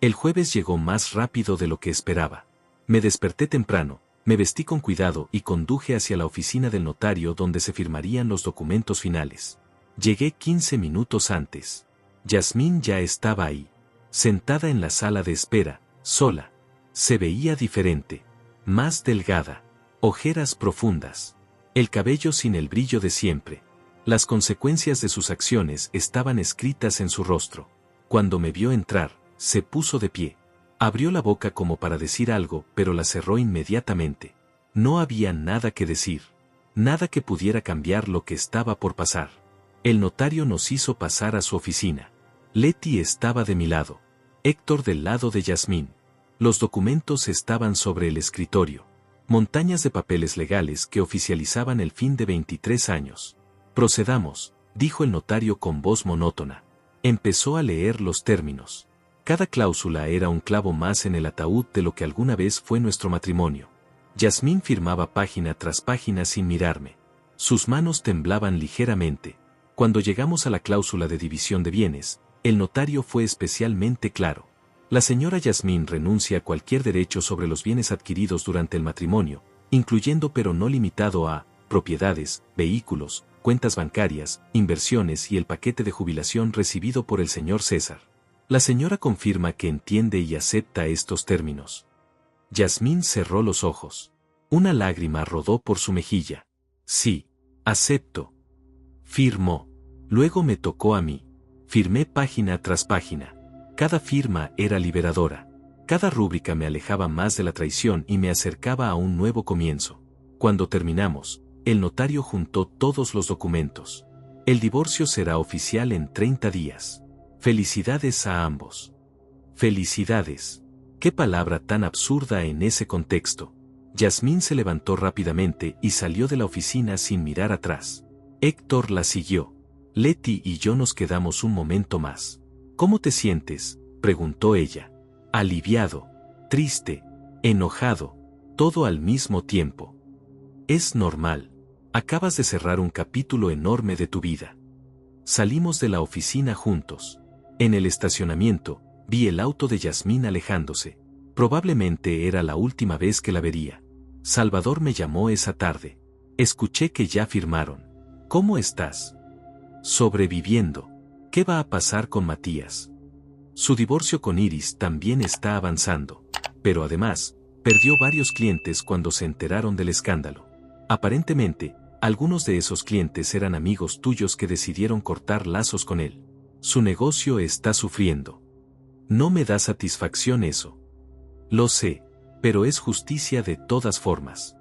El jueves llegó más rápido de lo que esperaba. Me desperté temprano, me vestí con cuidado y conduje hacia la oficina del notario donde se firmarían los documentos finales. Llegué 15 minutos antes. Yasmín ya estaba ahí. Sentada en la sala de espera, sola. Se veía diferente. Más delgada. Ojeras profundas. El cabello sin el brillo de siempre. Las consecuencias de sus acciones estaban escritas en su rostro. Cuando me vio entrar, se puso de pie. Abrió la boca como para decir algo, pero la cerró inmediatamente. No había nada que decir. Nada que pudiera cambiar lo que estaba por pasar. El notario nos hizo pasar a su oficina. Leti estaba de mi lado. Héctor del lado de Yasmín. Los documentos estaban sobre el escritorio. Montañas de papeles legales que oficializaban el fin de 23 años. Procedamos, dijo el notario con voz monótona. Empezó a leer los términos. Cada cláusula era un clavo más en el ataúd de lo que alguna vez fue nuestro matrimonio. Yasmín firmaba página tras página sin mirarme. Sus manos temblaban ligeramente. Cuando llegamos a la cláusula de división de bienes, el notario fue especialmente claro. La señora Yasmín renuncia a cualquier derecho sobre los bienes adquiridos durante el matrimonio, incluyendo pero no limitado a propiedades, vehículos, cuentas bancarias, inversiones y el paquete de jubilación recibido por el señor César. La señora confirma que entiende y acepta estos términos. Yasmín cerró los ojos. Una lágrima rodó por su mejilla. Sí, acepto. Firmó. Luego me tocó a mí. Firmé página tras página. Cada firma era liberadora. Cada rúbrica me alejaba más de la traición y me acercaba a un nuevo comienzo. Cuando terminamos, El notario juntó todos los documentos. El divorcio será oficial en 30 días. Felicidades a ambos. Felicidades. Qué palabra tan absurda en ese contexto. Yasmín se levantó rápidamente y salió de la oficina sin mirar atrás. Héctor la siguió. Leti y yo nos quedamos un momento más. ¿Cómo te sientes?, preguntó ella. Aliviado, triste, enojado, todo al mismo tiempo. Es normal. Acabas de cerrar un capítulo enorme de tu vida. Salimos de la oficina juntos. En el estacionamiento, vi el auto de Yasmín alejándose. Probablemente era la última vez que la vería. Salvador me llamó esa tarde. Escuché que ya firmaron. ¿Cómo estás? Sobreviviendo. ¿Qué va a pasar con Matías? Su divorcio con Iris también está avanzando. Pero además, perdió varios clientes cuando se enteraron del escándalo. Aparentemente, algunos de esos clientes eran amigos tuyos que decidieron cortar lazos con él. Su negocio está sufriendo. No me da satisfacción eso. Lo sé, pero es justicia de todas formas.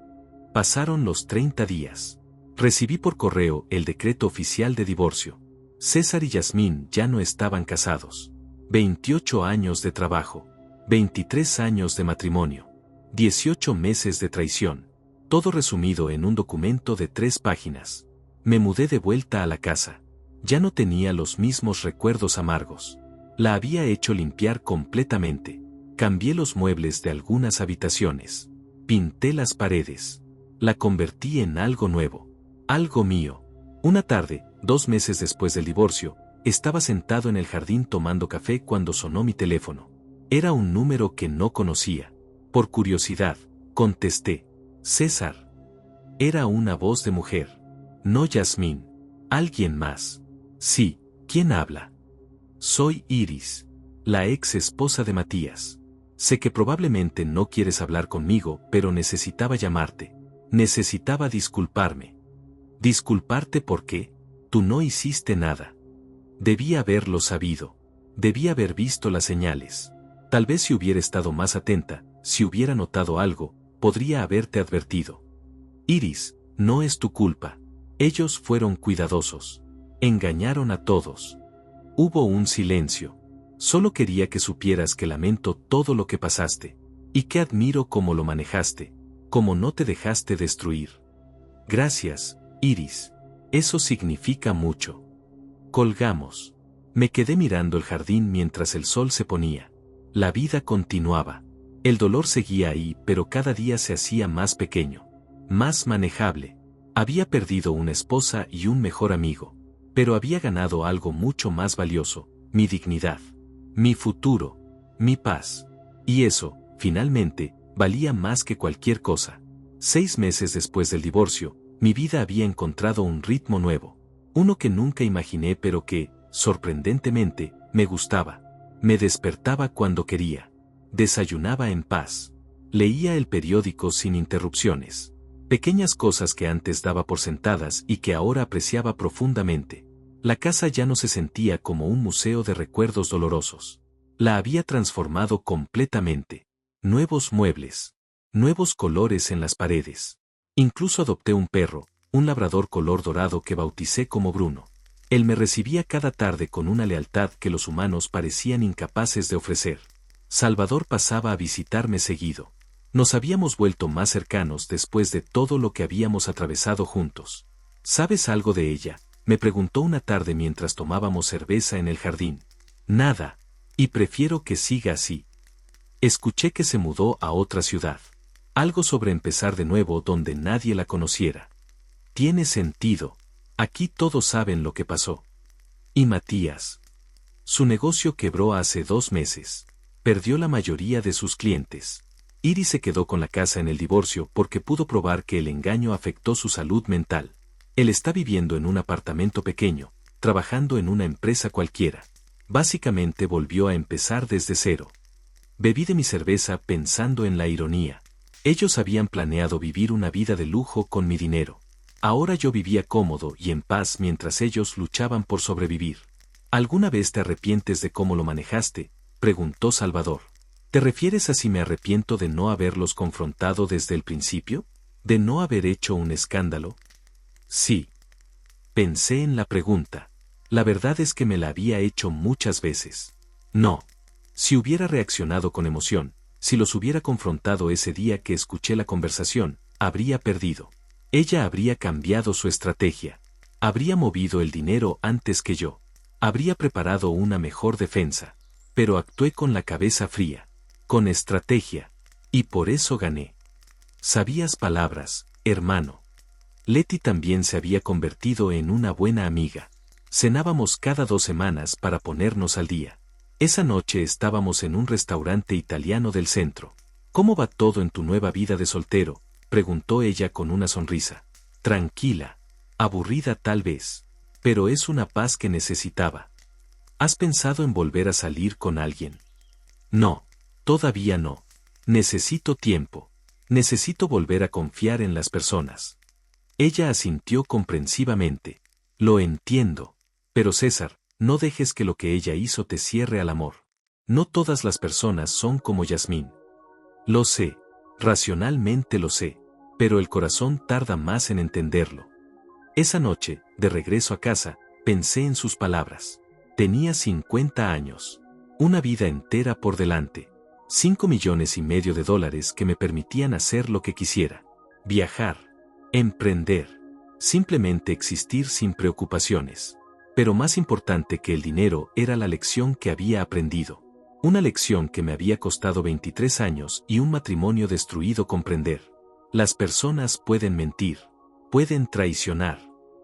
Pasaron los 30 días. Recibí por correo el decreto oficial de divorcio. César y Yasmín ya no estaban casados. 28 años de trabajo. 23 años de matrimonio. 18 meses de traición. Todo resumido en un documento de 3 páginas. Me mudé de vuelta a la casa. Ya no tenía los mismos recuerdos amargos. La había hecho limpiar completamente. Cambié los muebles de algunas habitaciones. Pinté las paredes. La convertí en algo nuevo. Algo mío. Una tarde, 2 meses después del divorcio, estaba sentado en el jardín tomando café cuando sonó mi teléfono. Era un número que no conocía. Por curiosidad, contesté. César. Era una voz de mujer. No Yasmín. ¿Alguien más? Sí, ¿quién habla? Soy Iris, la ex esposa de Matías. Sé que probablemente no quieres hablar conmigo, pero necesitaba llamarte. Necesitaba disculparme. ¿Disculparte por qué? Tú no hiciste nada. Debí haberlo sabido. Debí haber visto las señales. Tal vez si hubiera estado más atenta, si hubiera notado algo, podría haberte advertido. Iris, no es tu culpa. Ellos fueron cuidadosos. Engañaron a todos. Hubo un silencio. Solo quería que supieras que lamento todo lo que pasaste, y que admiro cómo lo manejaste, cómo no te dejaste destruir. Gracias, Iris. Eso significa mucho. Colgamos. Me quedé mirando el jardín mientras el sol se ponía. La vida continuaba. El dolor seguía ahí, pero cada día se hacía más pequeño, más manejable. Había perdido una esposa y un mejor amigo, pero había ganado algo mucho más valioso, mi dignidad, mi futuro, mi paz. Y eso, finalmente, valía más que cualquier cosa. 6 meses después del divorcio, mi vida había encontrado un ritmo nuevo, uno que nunca imaginé pero que, sorprendentemente, me gustaba. Me despertaba cuando quería. Desayunaba en paz. Leía el periódico sin interrupciones. Pequeñas cosas que antes daba por sentadas y que ahora apreciaba profundamente. La casa ya no se sentía como un museo de recuerdos dolorosos. La había transformado completamente. Nuevos muebles. Nuevos colores en las paredes. Incluso adopté un perro, un labrador color dorado que bauticé como Bruno. Él me recibía cada tarde con una lealtad que los humanos parecían incapaces de ofrecer. Salvador pasaba a visitarme seguido. Nos habíamos vuelto más cercanos después de todo lo que habíamos atravesado juntos. ¿Sabes algo de ella?, me preguntó una tarde mientras tomábamos cerveza en el jardín. Nada. Y prefiero que siga así. Escuché que se mudó a otra ciudad. Algo sobre empezar de nuevo donde nadie la conociera. Tiene sentido. Aquí todos saben lo que pasó. ¿Y Matías? Su negocio quebró hace 2 meses. Perdió la mayoría de sus clientes. Iris se quedó con la casa en el divorcio porque pudo probar que el engaño afectó su salud mental. Él está viviendo en un apartamento pequeño, trabajando en una empresa cualquiera. Básicamente volvió a empezar desde cero. Bebí de mi cerveza pensando en la ironía. Ellos habían planeado vivir una vida de lujo con mi dinero. Ahora yo vivía cómodo y en paz mientras ellos luchaban por sobrevivir. ¿Alguna vez te arrepientes de cómo lo manejaste?, preguntó Salvador. ¿Te refieres a si me arrepiento de no haberlos confrontado desde el principio? ¿De no haber hecho un escándalo? Sí. Pensé en la pregunta. La verdad es que me la había hecho muchas veces. No. Si hubiera reaccionado con emoción, si los hubiera confrontado ese día que escuché la conversación, habría perdido. Ella habría cambiado su estrategia. Habría movido el dinero antes que yo. Habría preparado una mejor defensa. Pero actué con la cabeza fría. Con estrategia. Y por eso gané. Sabías palabras, hermano. Leti también se había convertido en una buena amiga. Cenábamos cada 2 semanas para ponernos al día. Esa noche estábamos en un restaurante italiano del centro. ¿Cómo va todo en tu nueva vida de soltero?, preguntó ella con una sonrisa. Tranquila. Aburrida tal vez. Pero es una paz que necesitaba. ¿Has pensado en volver a salir con alguien? No. Todavía no. Necesito tiempo. Necesito volver a confiar en las personas. Ella asintió comprensivamente. Lo entiendo. Pero César, no dejes que lo que ella hizo te cierre al amor. No todas las personas son como Yasmín. Lo sé. Racionalmente lo sé. Pero el corazón tarda más en entenderlo. Esa noche, de regreso a casa, pensé en sus palabras. Tenía 50 años. Una vida entera por delante. 5,5 millones que me permitían hacer lo que quisiera. Viajar. Emprender. Simplemente existir sin preocupaciones. Pero más importante que el dinero era la lección que había aprendido. Una lección que me había costado 23 años y un matrimonio destruido comprender. Las personas pueden mentir. Pueden traicionar.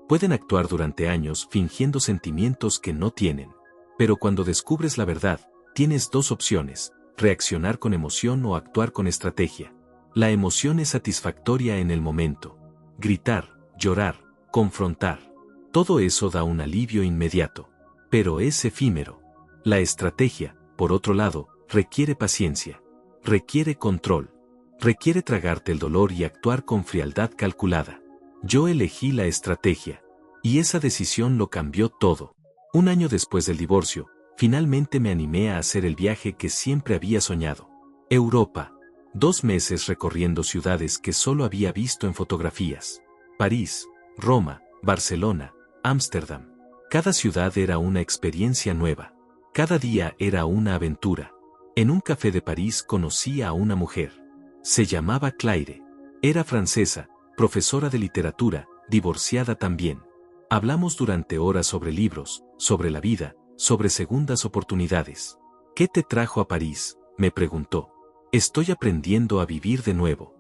Pueden actuar durante años fingiendo sentimientos que no tienen. Pero cuando descubres la verdad, tienes dos opciones: reaccionar con emoción o actuar con estrategia. La emoción es satisfactoria en el momento. Gritar, llorar, confrontar. Todo eso da un alivio inmediato. Pero es efímero. La estrategia, por otro lado, requiere paciencia. Requiere control. Requiere tragarte el dolor y actuar con frialdad calculada. Yo elegí la estrategia. Y esa decisión lo cambió todo. Un año después del divorcio, finalmente me animé a hacer el viaje que siempre había soñado. Europa. 2 meses recorriendo ciudades que solo había visto en fotografías. París, Roma, Barcelona, Ámsterdam. Cada ciudad era una experiencia nueva. Cada día era una aventura. En un café de París conocí a una mujer. Se llamaba Claire. Era francesa, profesora de literatura, divorciada también. Hablamos durante horas sobre libros, sobre la vida, sobre segundas oportunidades. ¿Qué te trajo a París?, me preguntó. Estoy aprendiendo a vivir de nuevo.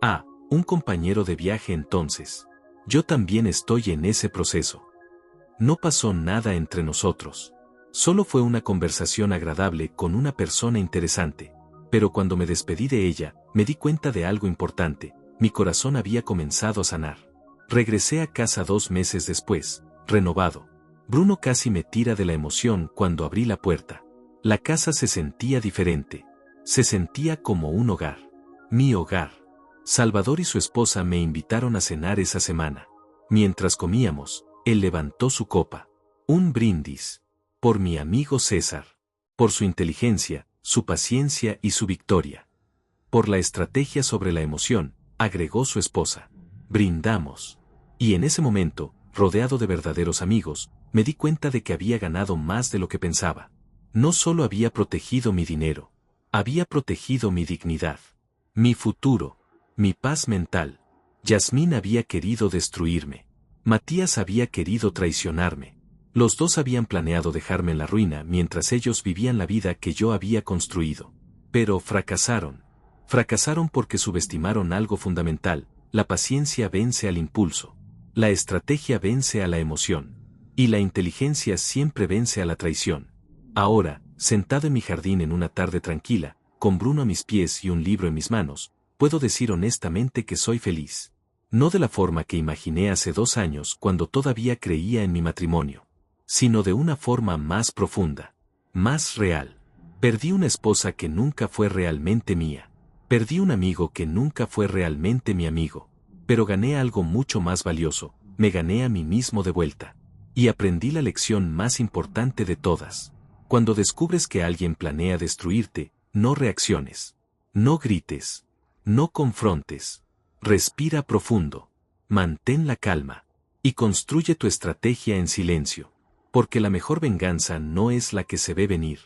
Ah, un compañero de viaje entonces. Yo también estoy en ese proceso. No pasó nada entre nosotros. Solo fue una conversación agradable con una persona interesante. Pero cuando me despedí de ella, me di cuenta de algo importante: mi corazón había comenzado a sanar. Regresé a casa 2 meses después, renovado. Bruno casi me tira de la emoción cuando abrí la puerta. La casa se sentía diferente. Se sentía como un hogar. Mi hogar. Salvador y su esposa me invitaron a cenar esa semana. Mientras comíamos, él levantó su copa. Un brindis. Por mi amigo César. Por su inteligencia, su paciencia y su victoria. Por la estrategia sobre la emoción, agregó su esposa. Brindamos. Y en ese momento, rodeado de verdaderos amigos, me di cuenta de que había ganado más de lo que pensaba. No solo había protegido mi dinero. Había protegido mi dignidad. Mi futuro. Mi paz mental. Yasmín había querido destruirme. Matías había querido traicionarme. Los dos habían planeado dejarme en la ruina mientras ellos vivían la vida que yo había construido. Pero fracasaron. Fracasaron porque subestimaron algo fundamental: la paciencia vence al impulso. La estrategia vence a la emoción. Y la inteligencia siempre vence a la traición. Ahora, sentado en mi jardín en una tarde tranquila, con Bruno a mis pies y un libro en mis manos, puedo decir honestamente que soy feliz. No de la forma que imaginé hace 2 años cuando todavía creía en mi matrimonio, sino de una forma más profunda, más real. Perdí una esposa que nunca fue realmente mía. Perdí un amigo que nunca fue realmente mi amigo. Pero gané algo mucho más valioso: me gané a mí mismo de vuelta. Y aprendí la lección más importante de todas. Cuando descubres que alguien planea destruirte, no reacciones. No grites. No confrontes. Respira profundo. Mantén la calma. Y construye tu estrategia en silencio. Porque la mejor venganza no es la que se ve venir.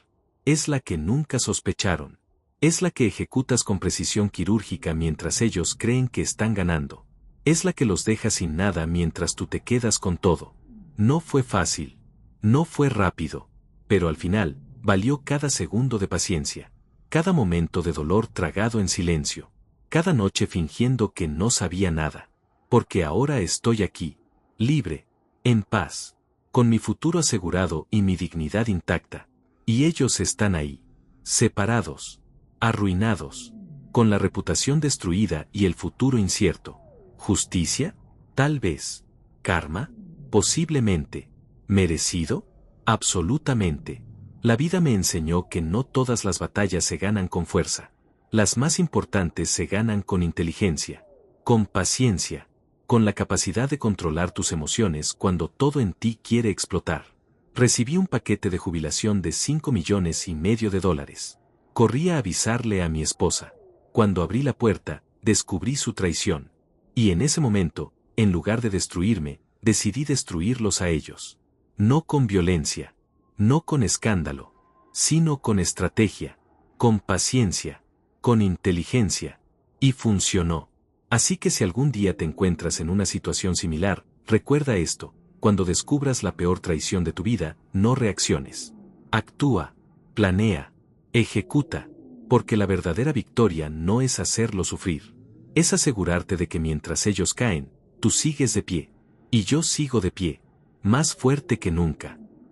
Es la que nunca sospecharon. Es la que ejecutas con precisión quirúrgica mientras ellos creen que están ganando. Es la que los deja sin nada mientras tú te quedas con todo. No fue fácil. No fue rápido. Pero al final, valió cada segundo de paciencia. Cada momento de dolor tragado en silencio. Cada noche fingiendo que no sabía nada. Porque ahora estoy aquí. Libre. En paz. Con mi futuro asegurado y mi dignidad intacta. Y ellos están ahí. Separados. Arruinados. Con la reputación destruida y el futuro incierto. ¿Justicia? Tal vez. ¿Karma? Posiblemente. ¿Merecido? Absolutamente. La vida me enseñó que no todas las batallas se ganan con fuerza. Las más importantes se ganan con inteligencia. Con paciencia. Con la capacidad de controlar tus emociones cuando todo en ti quiere explotar. Recibí un paquete de jubilación de $5,5 millones. Corrí a avisarle a mi esposa. Cuando abrí la puerta, descubrí su traición. Y en ese momento, en lugar de destruirme, decidí destruirlos a ellos. No con violencia. No con escándalo. Sino con estrategia. Con paciencia. Con inteligencia. Y funcionó. Así que si algún día te encuentras en una situación similar, recuerda esto: cuando descubras la peor traición de tu vida, no reacciones. Actúa. Planea. Ejecuta, porque la verdadera victoria no es hacerlo sufrir. Es asegurarte de que mientras ellos caen, tú sigues de pie. Y yo sigo de pie, más fuerte que nunca.